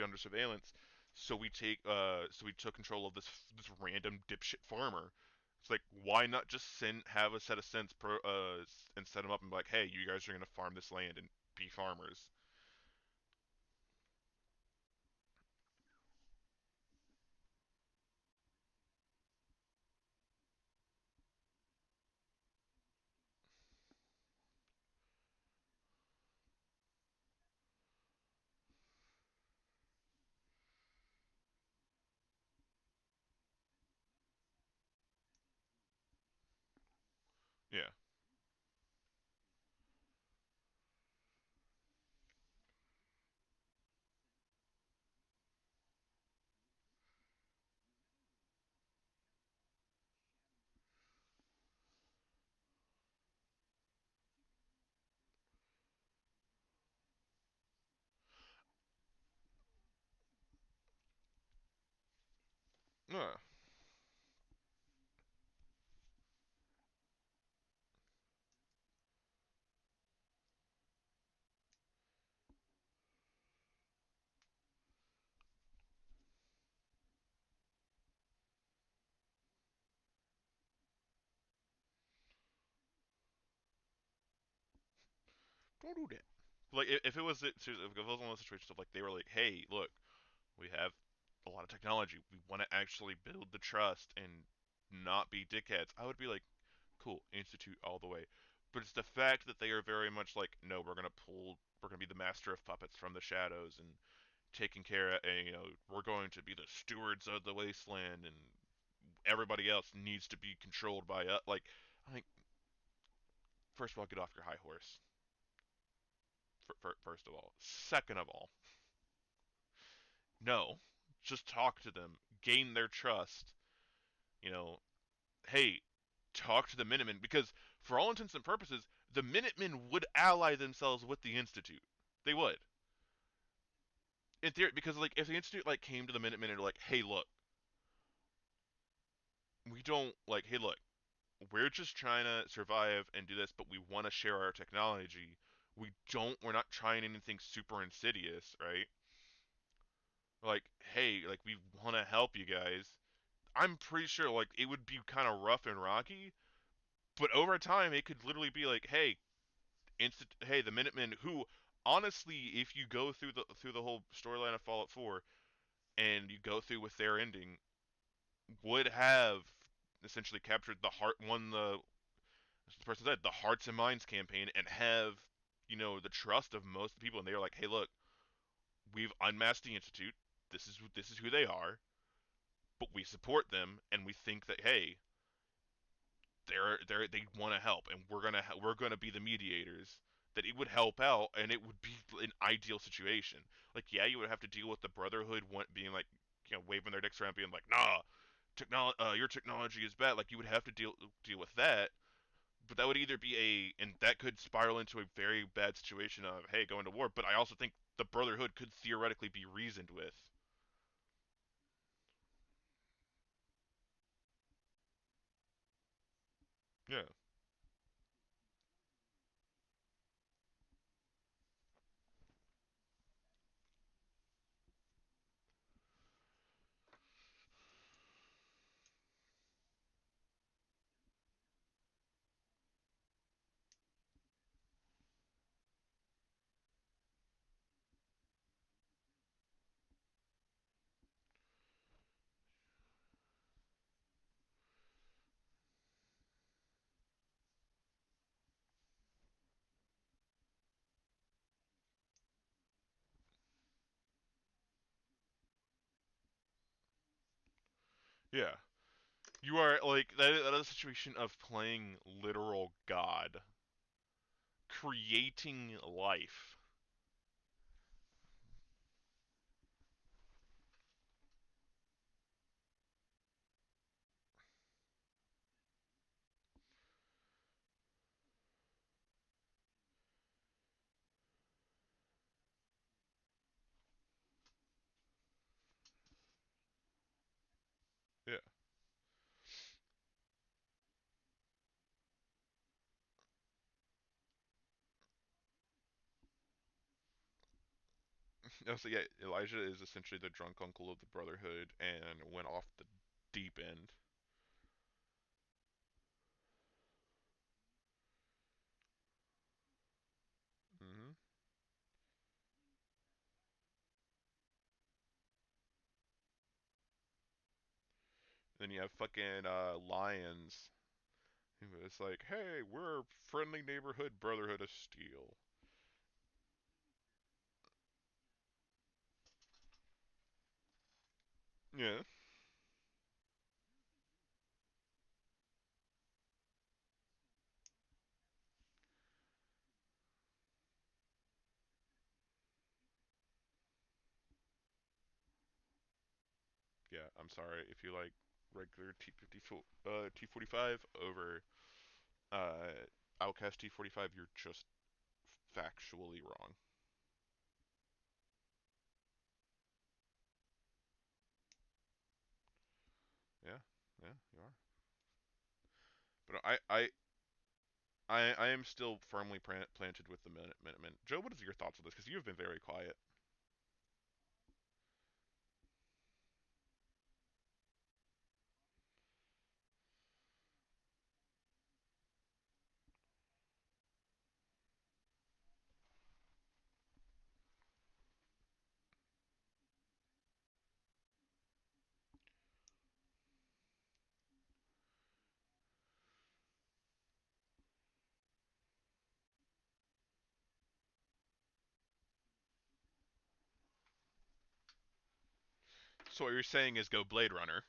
under surveillance, so we took control of this random dipshit farmer. It's like, why not just have a set of and set them up and be like, hey, you guys are gonna farm this land and be farmers. Yeah. Yeah. Don't do that. Like if it was if it was one of those situations of like they were like, hey, look, we have a lot of technology. We want to actually build the trust and not be dickheads. I would be like, cool, institute all the way. But it's the fact that they are very much like, no, we're gonna be the master of puppets from the shadows and taking care of, and we're going to be the stewards of the wasteland, and everybody else needs to be controlled by us. Like, I think first of all, get off your high horse. First of all, second of all, no, just talk to them, gain their trust. You know, hey, talk to the Minutemen because for all intents and purposes, the Minutemen would ally themselves with the Institute. They would. In theory, because like if the Institute like came to the Minutemen and were like, hey, look, we don't like, hey, look, we're just trying to survive and do this, but we want to share our technology. We're not trying anything super insidious, right? Like, hey, like we want to help you guys. I'm pretty sure like it would be kind of rough and rocky, but over time it could literally be like, hey, the Minutemen, who honestly, if you go through the whole storyline of Fallout 4 and you go through with their ending, would have essentially captured the heart, won the, as the person said, the hearts and minds campaign, and have the trust of most people. And they were like, hey, look, we've unmasked the Institute. This is who they are. but we support them and we think that hey, they want to help and we're gonna be the mediators. That it would help out and it would be an ideal situation. Like yeah, you would have to deal with the Brotherhood being like waving their dicks around, being like nah, your technology is bad. Like you would have to deal with that. But that would either be and that could spiral into a very bad situation of hey, going to war. But I also think the Brotherhood could theoretically be reasoned with. Yeah, yeah. You are like that is a situation of playing literal God, creating life. Yeah. No, so yeah, Elijah is essentially the drunk uncle of the Brotherhood and went off the deep end. hmm Then you have fucking Lions, who is like, hey, we're friendly neighborhood Brotherhood of Steel. Yeah, yeah. I'm sorry if you like regular T45 over uh, Outcast T45, you're just factually wrong. Yeah, yeah, you are. But I am still firmly planted with the Minutemen. Joe, what is your thoughts on this? Because you have been very quiet. So what you're saying is go Blade Runner.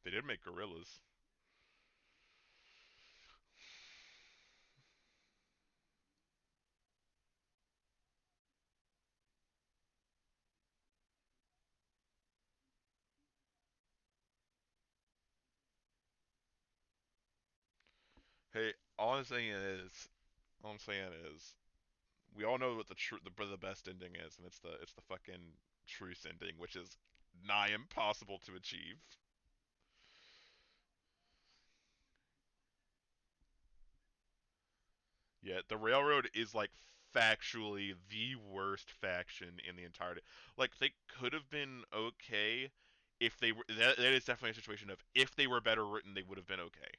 They did make gorillas. Hey, all I'm saying is, we all know what the best ending is, and it's the fucking truce ending, which is nigh impossible to achieve. Yeah, the Railroad is like factually the worst faction in the entirety. Like they could have been okay if they were. That is definitely a situation of if they were better written, they would have been okay.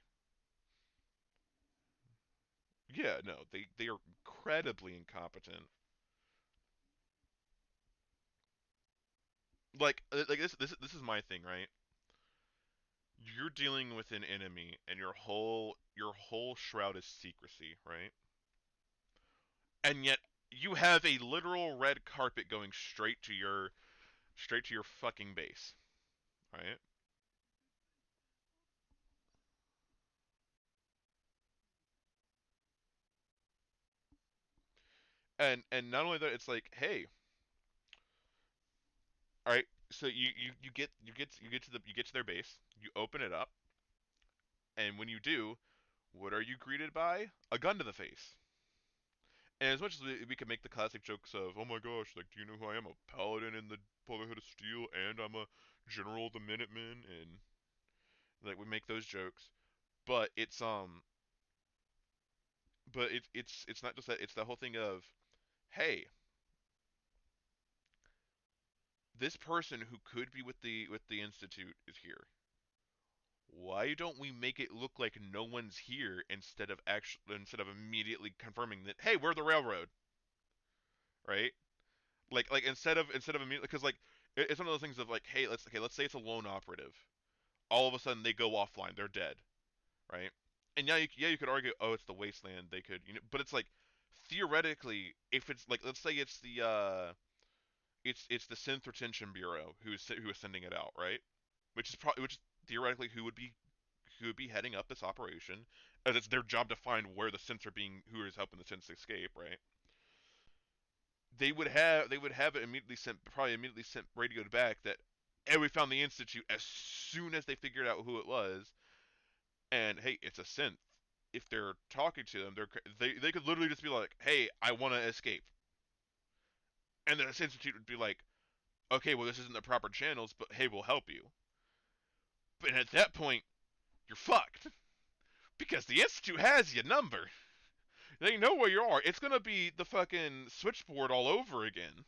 Yeah, no, they are incredibly incompetent. like this is my thing, right? You're dealing with an enemy, and your whole shroud is secrecy, right? And yet you have a literal red carpet going straight to your fucking base, right? And not only that, it's like, hey, all right, so you get to their base, you open it up, and when you do, what are you greeted by? A gun to the face. And as much as we can make the classic jokes of, oh my gosh, like, do you know who I am? A paladin in the Brotherhood of Steel, and I'm a general of the Minutemen, and like we make those jokes. But it's not just that. It's the whole thing of, hey, this person who could be with the Institute is here. Why don't we make it look like no one's here instead of immediately confirming that, hey, we're the railroad, right? Like instead of immediately, because like it's one of those things of like, hey, let's say it's a lone operative. All of a sudden they go offline, they're dead, right? And yeah, you could argue, oh, it's the wasteland. They could, but it's like theoretically, if it's like, let's say it's the synth retention bureau who is sending it out, right? Which is theoretically who would be heading up this operation, as it's their job to find where the synths are being, who is helping the synths escape, right? They would have it immediately sent radioed back that, hey, we found the institute, as soon as they figured out who it was. And hey, it's a synth. If they're talking to them, they could literally just be like, hey, I want to escape. And then this institute would be like, okay, well, this isn't the proper channels, but hey, we'll help you. But at that point, you're fucked, because the institute has your number. They know where you are. It's gonna be the fucking switchboard all over again.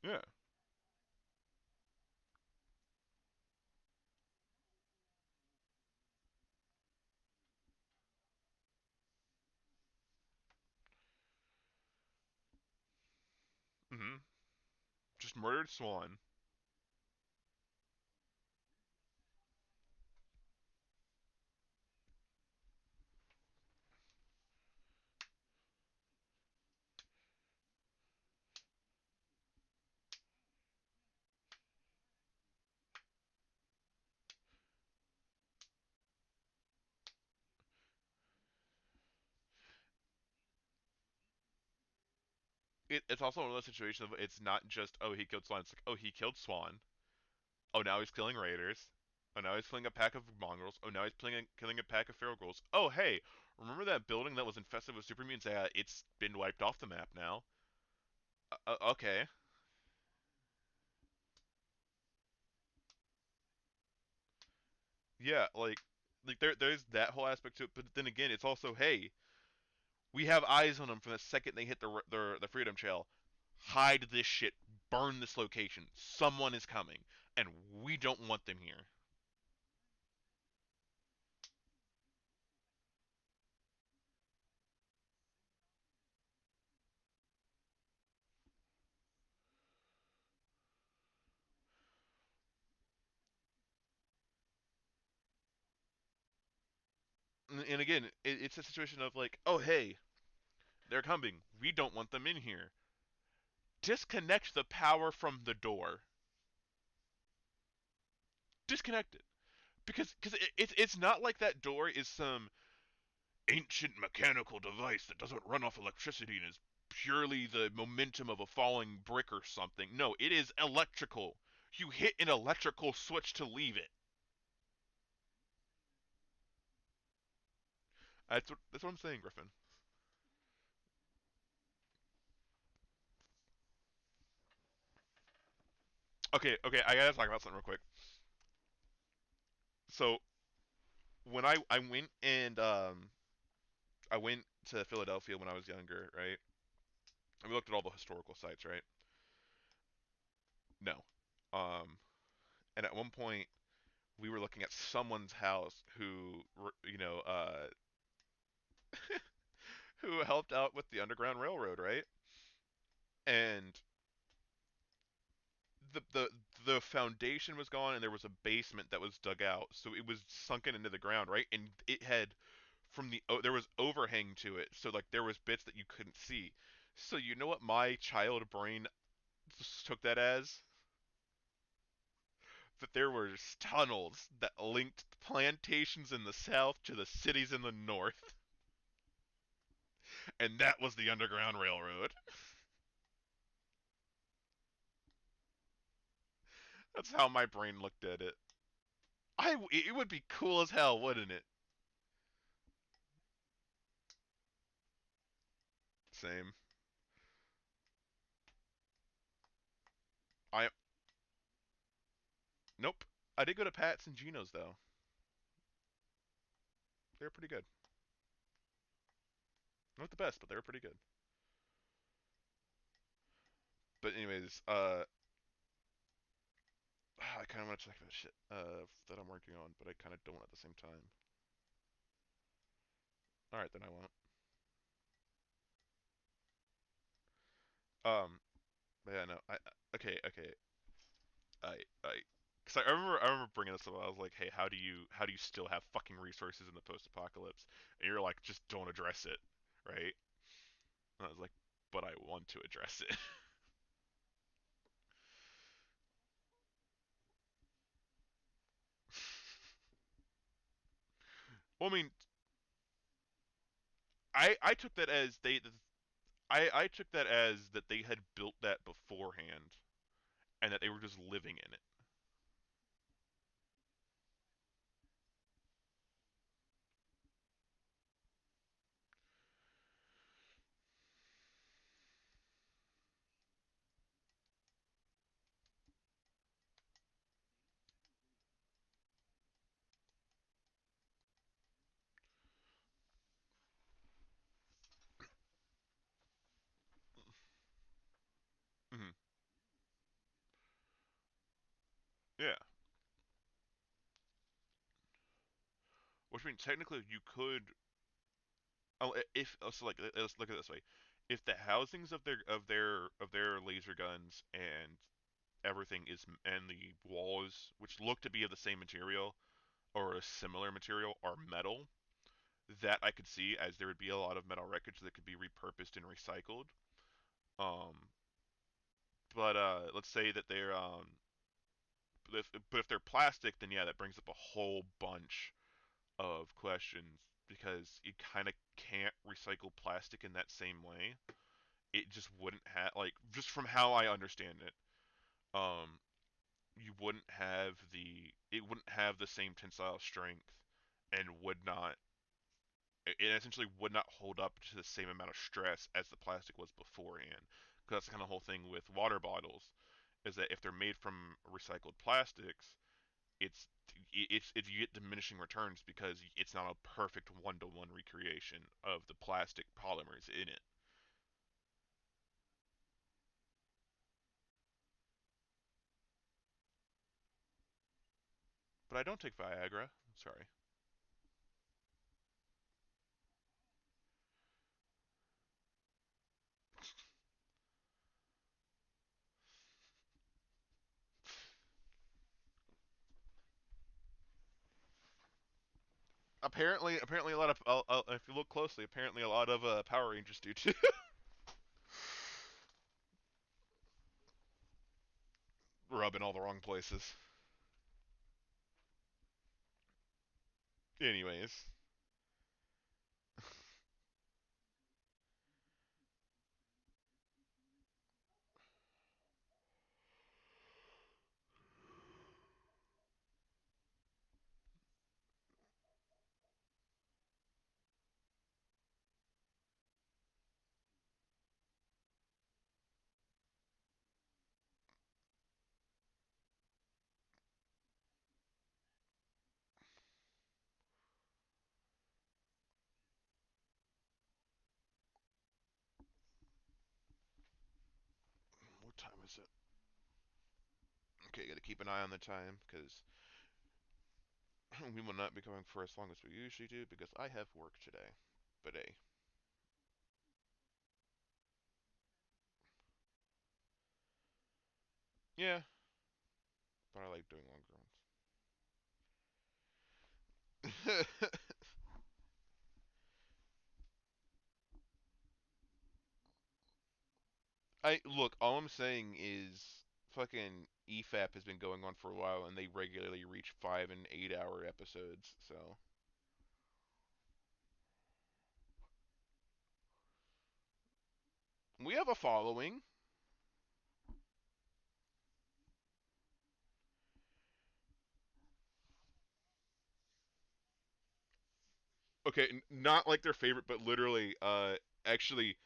Yeah. Just murdered Swan. It's also one of those situations of, it's not just, oh, he killed Swan. It's like, oh, he killed Swan. Oh, now he's killing raiders. Oh, now he's killing a pack of mongrels. Oh, now he's killing a pack of feral ghouls. Oh, hey, remember that building that was infested with super mutants? Yeah, it's been wiped off the map now. Okay. Yeah, like there's that whole aspect to it, but then again, it's also, hey, we have eyes on them from the second they hit the Freedom Trail. Hide this shit. Burn this location. Someone is coming, and we don't want them here. And again, it's a situation of like, oh, hey, they're coming. We don't want them in here. Disconnect the power from the door. Disconnect it, because it's not like that door is some ancient mechanical device that doesn't run off electricity and is purely the momentum of a falling brick or something. No, it is electrical. You hit an electrical switch to leave it. That's what I'm saying, Griffin. Okay, okay, I gotta talk about something real quick. So when I went to Philadelphia when I was younger, right? And we looked at all the historical sites, right? No. Um, and at one point we were looking at someone's house who, who helped out with the Underground Railroad, right? And the the foundation was gone, and there was a basement that was dug out, so it was sunken into the ground, right? And it had there was overhang to it, so like there was bits that you couldn't see. So you know what my child brain took that as? That there were tunnels that linked plantations in the south to the cities in the north, and that was the Underground Railroad. That's how my brain looked at it. It would be cool as hell, wouldn't it? Same. I Nope. I did go to Pat's and Gino's though. They were pretty good. Not the best, but they were pretty good. But anyways, I kind of want to check that shit that I'm working on, but I kind of don't at the same time. All right, then I won't. Um, but yeah, no. Okay, okay. I, because I remember bringing this up. I was like, hey, how do you still have fucking resources in the post-apocalypse? And you're like, just don't address it, right? And I was like, but I want to address it. Well, I mean, I took that as I took that as that they had built that beforehand and that they were just living in it. Hmm. Yeah, which means technically you could. Oh, if so, like let's look at it this way: if the housings of their laser guns and everything and the walls, which look to be of the same material or a similar material, are metal, that I could see as there would be a lot of metal wreckage that could be repurposed and recycled. Um, but let's say that they're but if they're plastic, then yeah, that brings up a whole bunch of questions because you kind of can't recycle plastic in that same way. It just wouldn't have like just from how I understand it, um, you wouldn't have the it wouldn't have the same tensile strength and would not it essentially would not hold up to the same amount of stress as the plastic was beforehand. Because that's the kind of whole thing with water bottles, is that if they're made from recycled plastics, it's you get diminishing returns because it's not a perfect one-to-one recreation of the plastic polymers in it. But I don't take Viagra. Sorry. Apparently a lot of if you look closely, apparently a lot of Power Rangers do too. Rub in all the wrong places. Anyways, what time is it? Okay, gotta keep an eye on the time because we will not be going for as long as we usually do because I have work today. But hey, Yeah, but I like doing longer ones. I look. All I'm saying is, fucking EFAP has been going on for a while, and they regularly reach 5 and 8 hour episodes. So we have a following. Okay, not like their favorite, but literally, actually,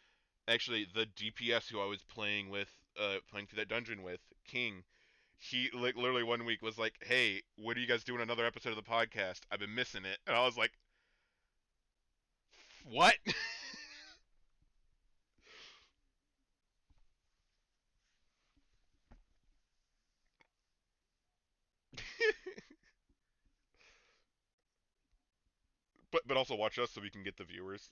the DPS who I was playing with, playing through that dungeon with, King, he like literally one week was like, "Hey, what are you guys doing? Another episode of the podcast? I've been missing it." And I was like, "What?" But also watch us so we can get the views.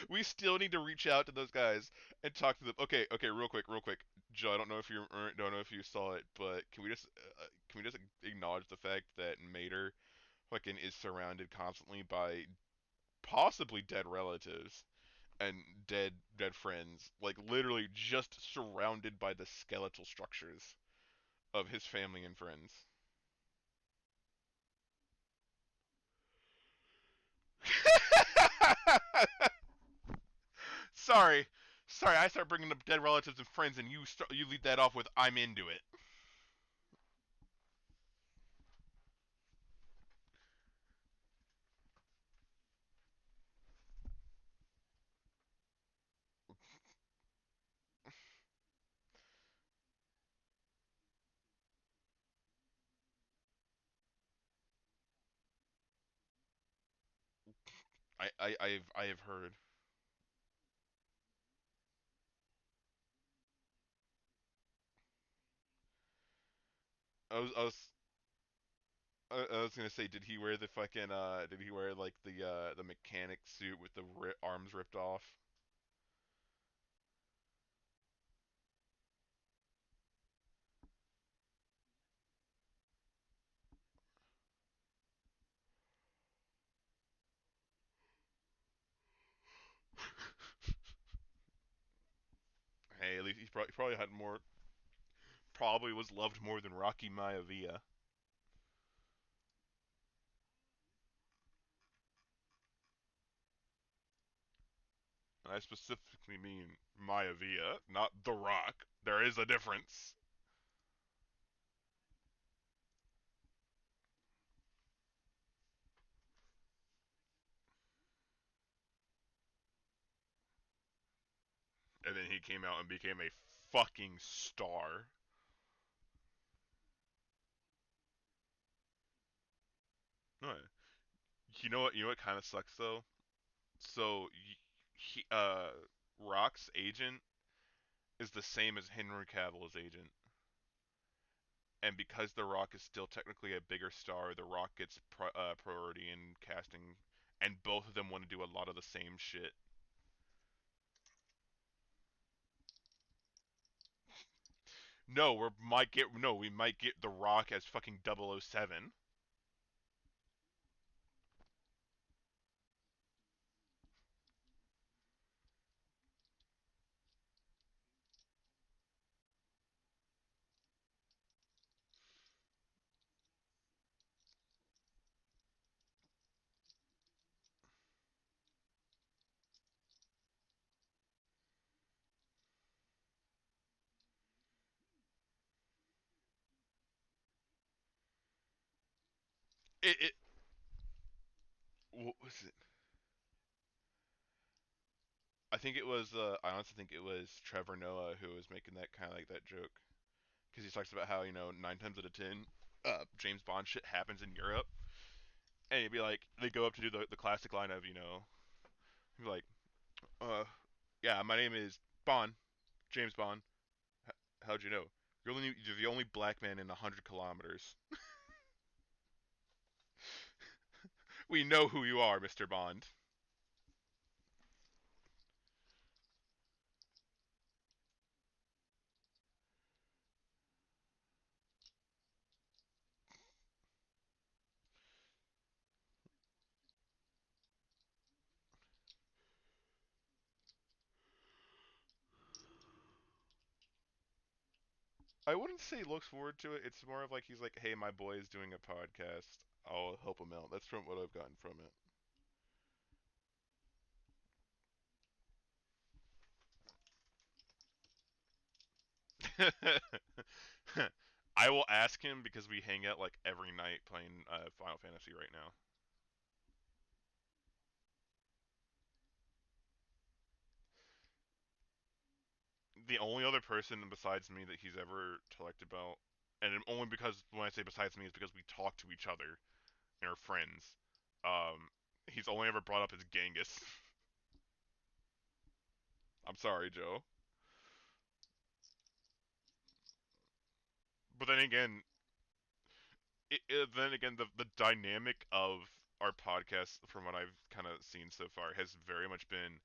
We still need to reach out to those guys and talk to them. Okay, okay, real quick, Joe. I don't know if you don't know if you saw it, but can we just acknowledge the fact that Mater fucking is surrounded constantly by possibly dead relatives and dead friends, like literally just surrounded by the skeletal structures of his family and friends. sorry, sorry. I start bringing up dead relatives and friends, and you lead that off with "I'm into it." I have heard. I was I was gonna say, did he wear the fucking did he wear like the mechanic suit with the arms ripped off? Hey, at least he probably had more, probably was loved more than Rocky Maivia. And I specifically mean Maivia, not The Rock. There is a difference. And then he came out and became a fucking star. No, you know what? You know what kind of sucks though. So Rock's agent is the same as Henry Cavill's agent, and because The Rock is still technically a bigger star, The Rock gets priority in casting, and both of them want to do a lot of the same shit. No, we might get The Rock as fucking 007. It what was it? I think it was. I honestly think it was Trevor Noah who was making that kind of like that joke because he talks about how 9 times out of 10, James Bond shit happens in Europe, and he'd be like, they go up to do the classic line of he'd be like, yeah, my name is Bond, James Bond. How'd you know? You're the only black man in 100 kilometers. We know who you are, Mr. Bond. I wouldn't say looks forward to it. It's more of like he's like, hey, my boy is doing a podcast. I'll help him out. That's from what I've gotten from it. I will ask him because we hang out like every night playing Final Fantasy right now. The only other person besides me that he's ever talked about, and only because when I say besides me is because we talk to each other and are friends. Um, he's only ever brought up his Genghis. I'm sorry, Joe. But then again, the dynamic of our podcast, from what I've kind of seen so far, has very much been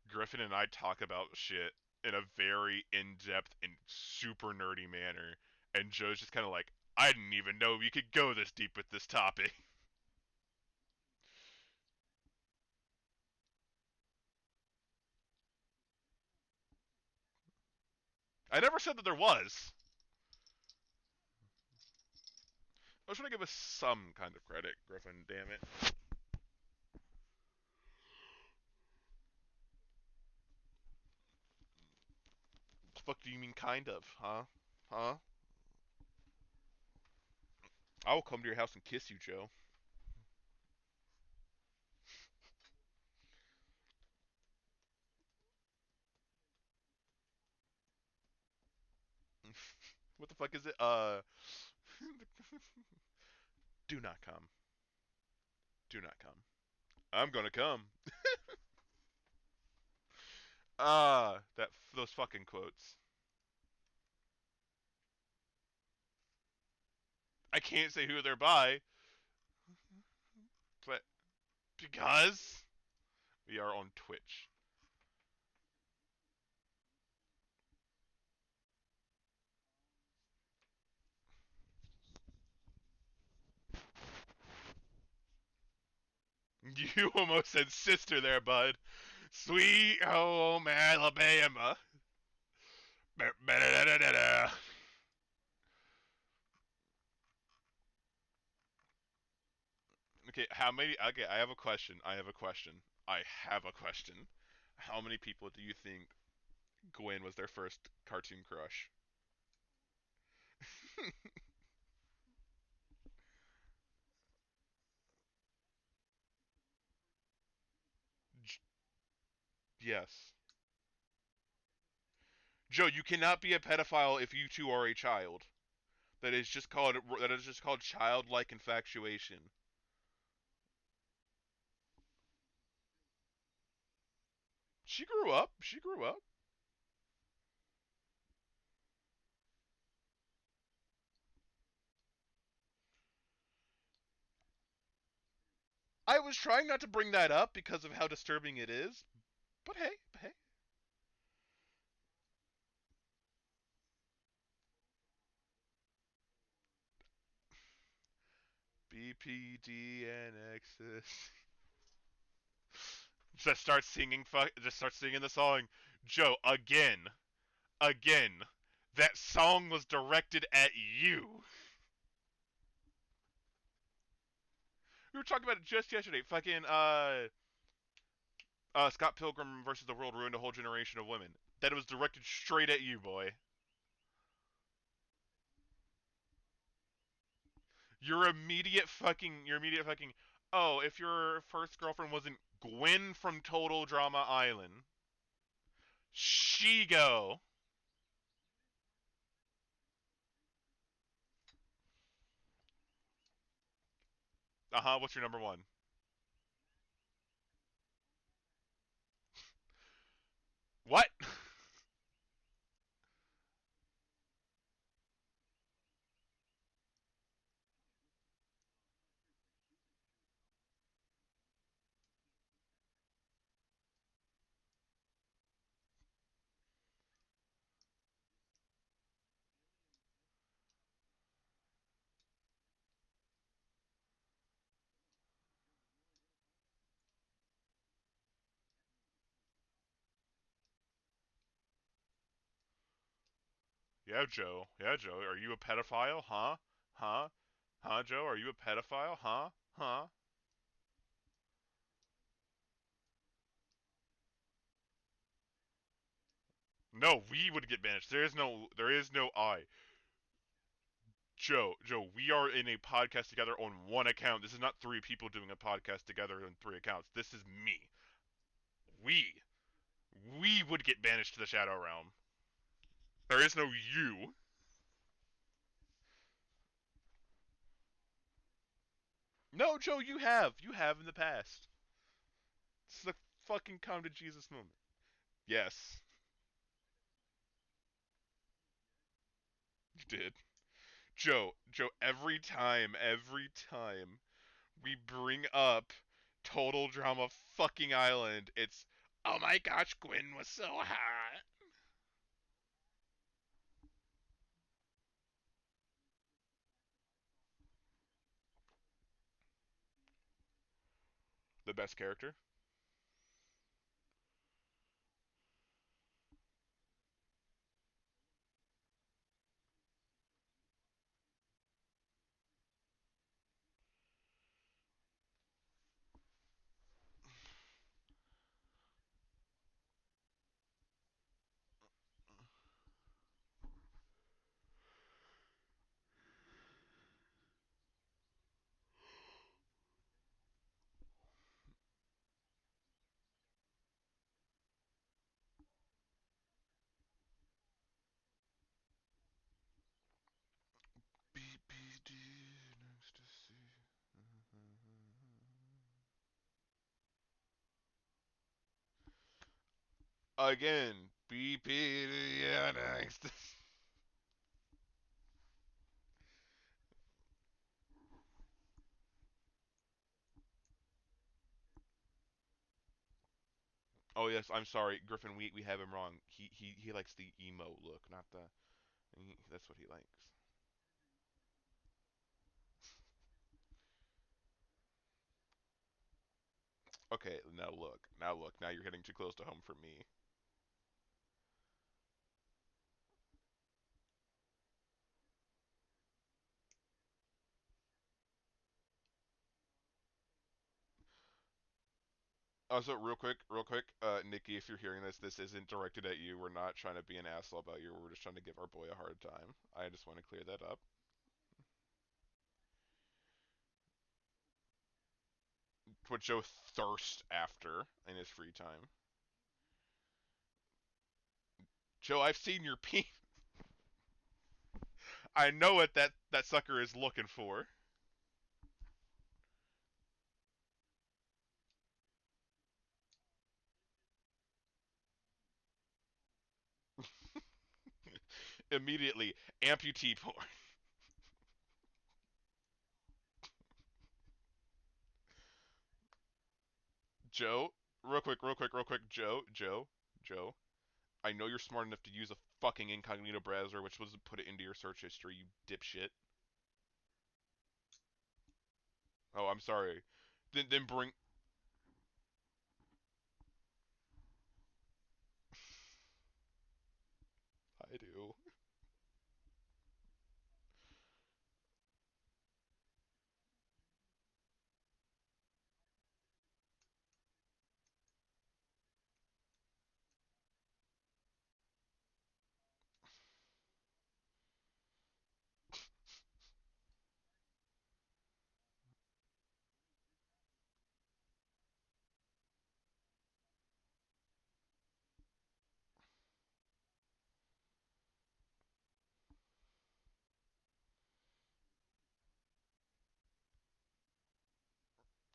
Griffin and I talk about shit in a very in-depth and super nerdy manner, and Joe's just kind of like, I didn't even know you could go this deep with this topic. I never said that there was. I was trying to give us some kind of credit, Griffin. Damn it. What the fuck do you mean, kind of? Huh? Huh? I will come to your house and kiss you, Joe. What the fuck is it? Do not come. Do not come. I'm gonna come. That those fucking quotes. I can't say who they're by, but because we are on Twitch. You almost said sister there, bud. Sweet home Alabama. Okay, how many? Okay, I have a question. I have a question. I have a question. How many people do you think Gwen was their first cartoon crush? Yes. Joe, you cannot be a pedophile if you too are a child. That is just called childlike infatuation. She grew up. She grew up. I was trying not to bring that up because of how disturbing it is, but hey. BPDNX. Just start singing the song. Joe, again. That song was directed at you. We were talking about it just yesterday. Fucking Scott Pilgrim versus the World ruined a whole generation of women. That it was directed straight at you, boy. Your immediate fucking. Oh, if your first girlfriend wasn't Gwen from Total Drama Island, Shigo. Uh huh. What's your number one? What? Yeah, Joe. Yeah, Joe. Are you a pedophile? Huh? Huh? Huh, Joe? Are you a pedophile? Huh? Huh? No, we would get banished. There is no I. Joe, we are in a podcast together on one account. This is not three people doing a podcast together on three accounts. This is me. We. We would get banished to the Shadow Realm. There is no you. No, Joe, you have. You have in the past. This is a fucking come to Jesus moment. Yes, you did. Joe, every time we bring up Total Drama fucking Island, it's, oh my gosh, Gwen was so hot. The best character? BBD next to see. Again, BBD next. Oh yes, I'm sorry, Griffin. We have him wrong. He likes the emo look, not the. That's what he likes. Okay, now look. Now look. Now you're getting too close to home for me. Also, real quick, Nikki, if you're hearing this, this isn't directed at you. We're not trying to be an asshole about you. We're just trying to give our boy a hard time. I just want to clear that up. What Joe thirsts after in his free time. Joe, I've seen your pee. I know what that sucker is looking for. Immediately, amputee porn. Joe, real quick, Joe. I know you're smart enough to use a fucking incognito browser, which was to put it into your search history, you dipshit. Oh, I'm sorry. Then bring. I do.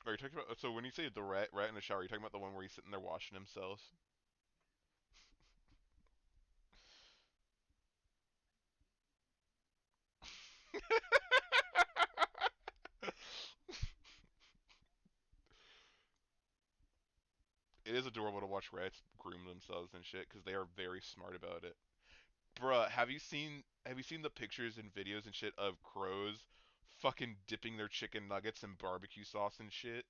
Are you talking about? So when you say the rat in the shower, are you talking about the one where he's sitting there washing himself? It is adorable to watch rats groom themselves and shit because they are very smart about it. Bruh, have you seen the pictures and videos and shit of crows fucking dipping their chicken nuggets in barbecue sauce and shit?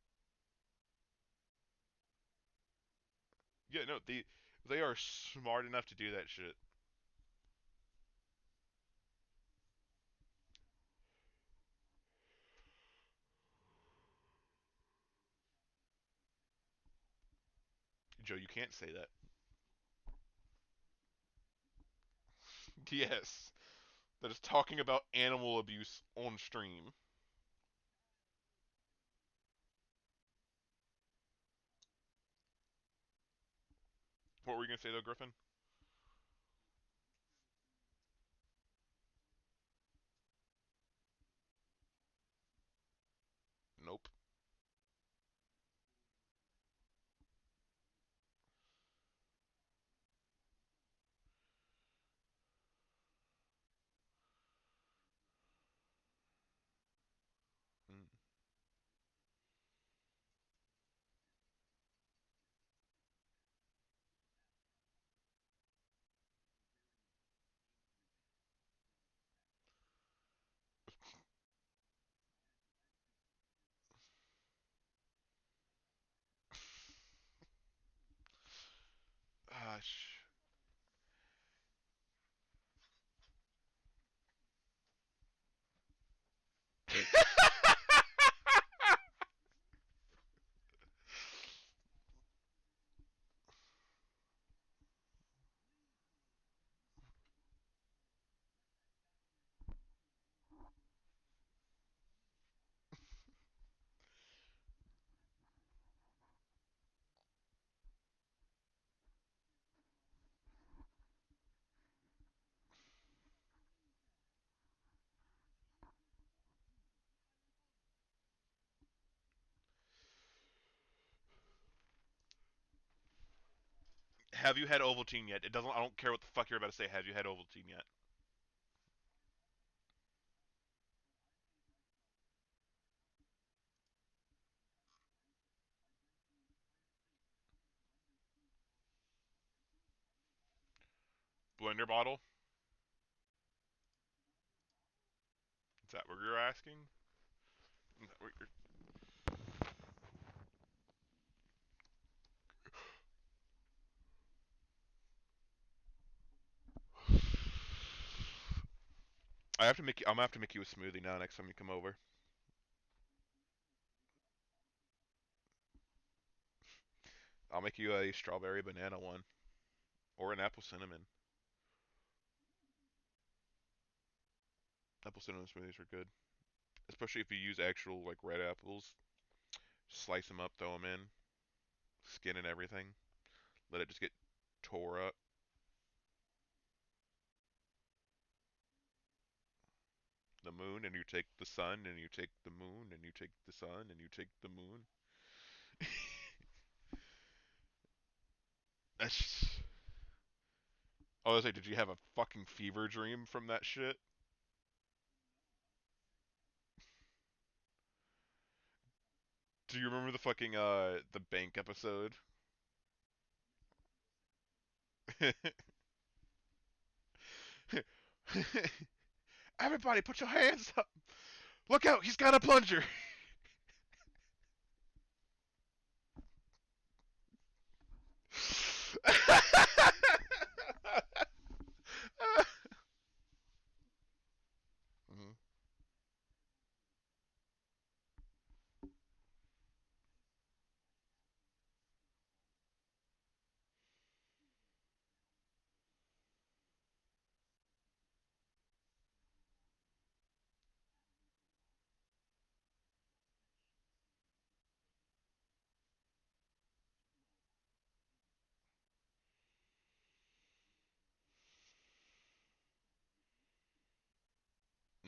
Yeah, no, they are smart enough to do that shit. Joe, you can't say that. Yes, that is talking about animal abuse on stream. What were you gonna say though, Griffin? Nope. Mm. Gosh. Have you had Ovaltine yet? It doesn't. I don't care what the fuck you're about to say. Have you had Ovaltine yet? Blender bottle? Is that what you're asking? Is that what you're... I have to make. I'm gonna have to make you a smoothie now next time you come over. I'll make you a strawberry banana one or an apple cinnamon. Apple cinnamon smoothies are good, especially if you use actual like red apples. Slice them up, throw them in, skin and everything. Let it just get tore up. The moon, and you take the sun, and you take the moon, and you take the sun, and you take the moon. That's. Oh, I was like, did you have a fucking fever dream from that shit? Do you remember the fucking the bank episode? Everybody, put your hands up! Look out, he's got a plunger! Mhm.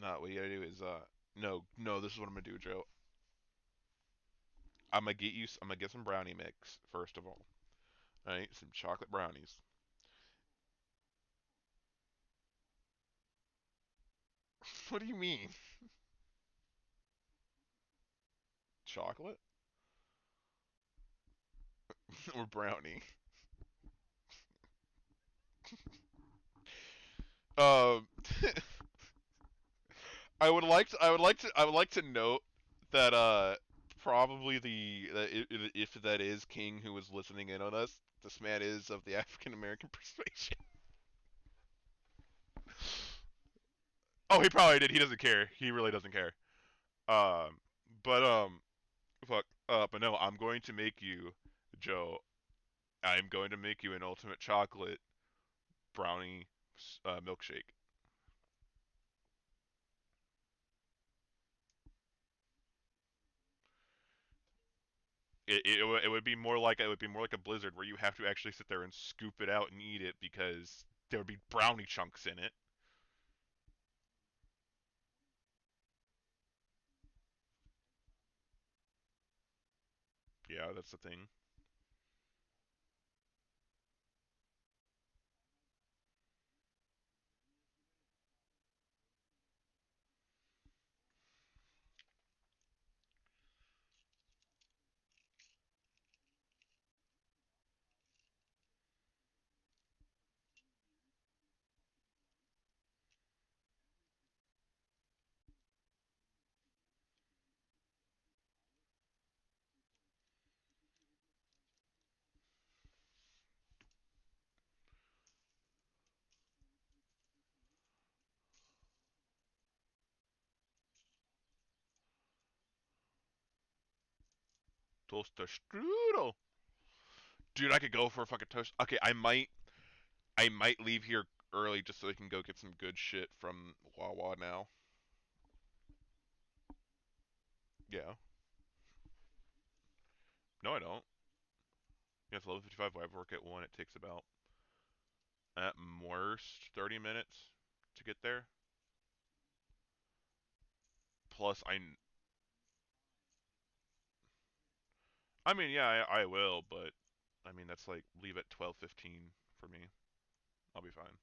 No, what you gotta do is no, no. This is what I'm gonna do, Joe. I'm gonna get some brownie mix first of all. All right, some chocolate brownies. What do you mean? Chocolate or brownie? Um, I would like to note that probably if that is King who was listening in on us, this man is of the African American persuasion. Oh, he probably did. He doesn't care. He really doesn't care. Um, but fuck. But no, I'm going to make you, Joe. I'm going to make you an ultimate chocolate brownie milkshake. It would be more like a blizzard where you have to actually sit there and scoop it out and eat it because there would be brownie chunks in it. Yeah, that's the thing. Toaster strudel. Dude, I could go for a fucking toast. Okay, I might leave here early just so I can go get some good shit from Wawa now. Yeah. No, I don't. Yeah, it's 11:55. I work at 1. It takes about at worst 30 minutes to get there. Plus, I mean, yeah, I will, but I mean that's like leave at 12:15 for me. I'll be fine.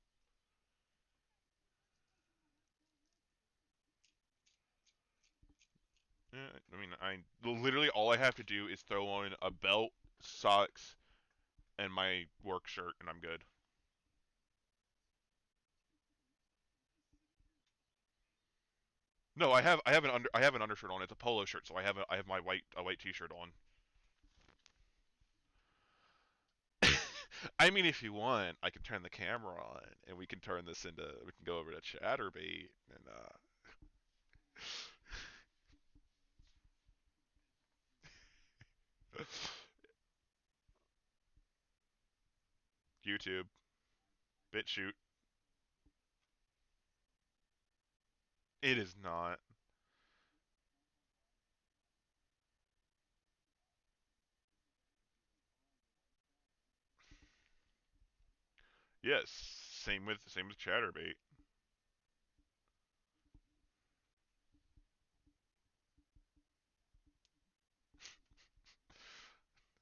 Yeah, I mean, I literally all I have to do is throw on a belt, socks, and my work shirt, and I'm good. No, I have an undershirt on. It's a polo shirt, so I have my white t-shirt on. I mean, if you want, I can turn the camera on, and we can go over to Chatterbait and YouTube, BitChute. It is not. Yes, same with Chatterbait.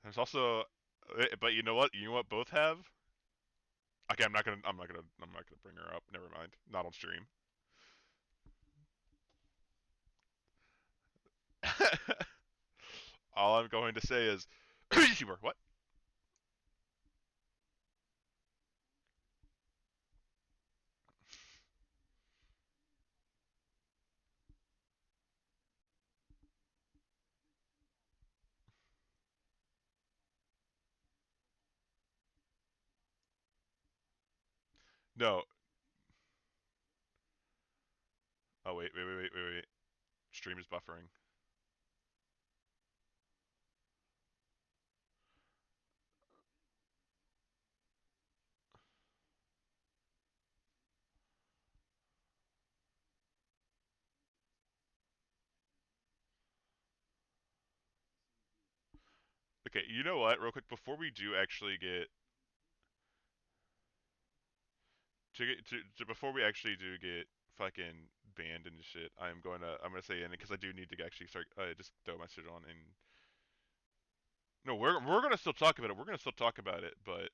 There's also, but you know what? You know what both have? Okay, I'm not gonna bring her up. Never mind. Not on stream. All I'm going to say is, YouTuber. What? No. Oh wait. Stream is buffering. Okay, you know what? Real quick, before we do actually get before we actually do get fucking banned and shit, I'm gonna say in because I do need to actually start just throw my shit on and no, we're gonna still talk about it. We're gonna still talk about it, but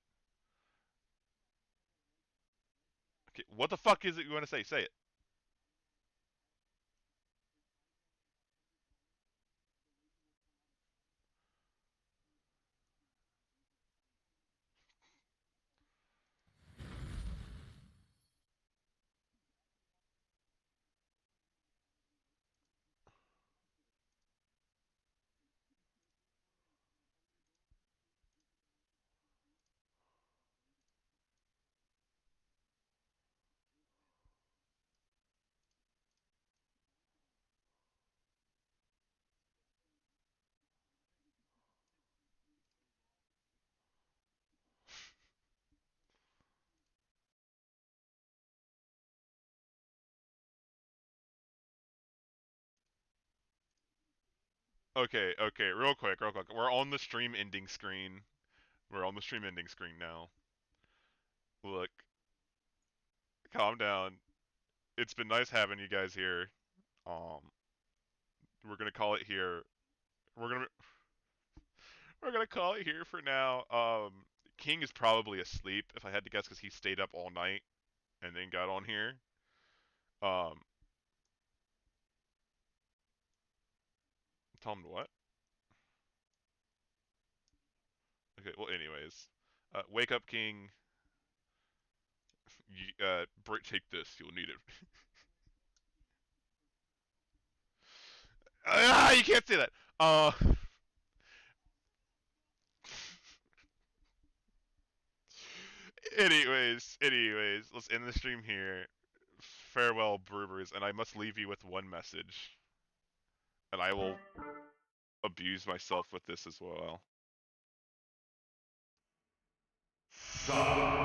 okay, what the fuck is it you want to say? Say it. Okay, real quick, real quick. We're on the stream ending screen. We're on the stream ending screen now. Look, calm down. It's been nice having you guys here. Um, we're gonna call it here. We're gonna we're gonna call it here for now. King is probably asleep if I had to guess because he stayed up all night and then got on here. Um, tell him what? Okay. Well, anyways, wake up, King. Take this. You'll need it. You can't say that. Anyways, let's end the stream here. Farewell, Brewers, and I must leave you with one message, and I will abuse myself with this as well. Stop.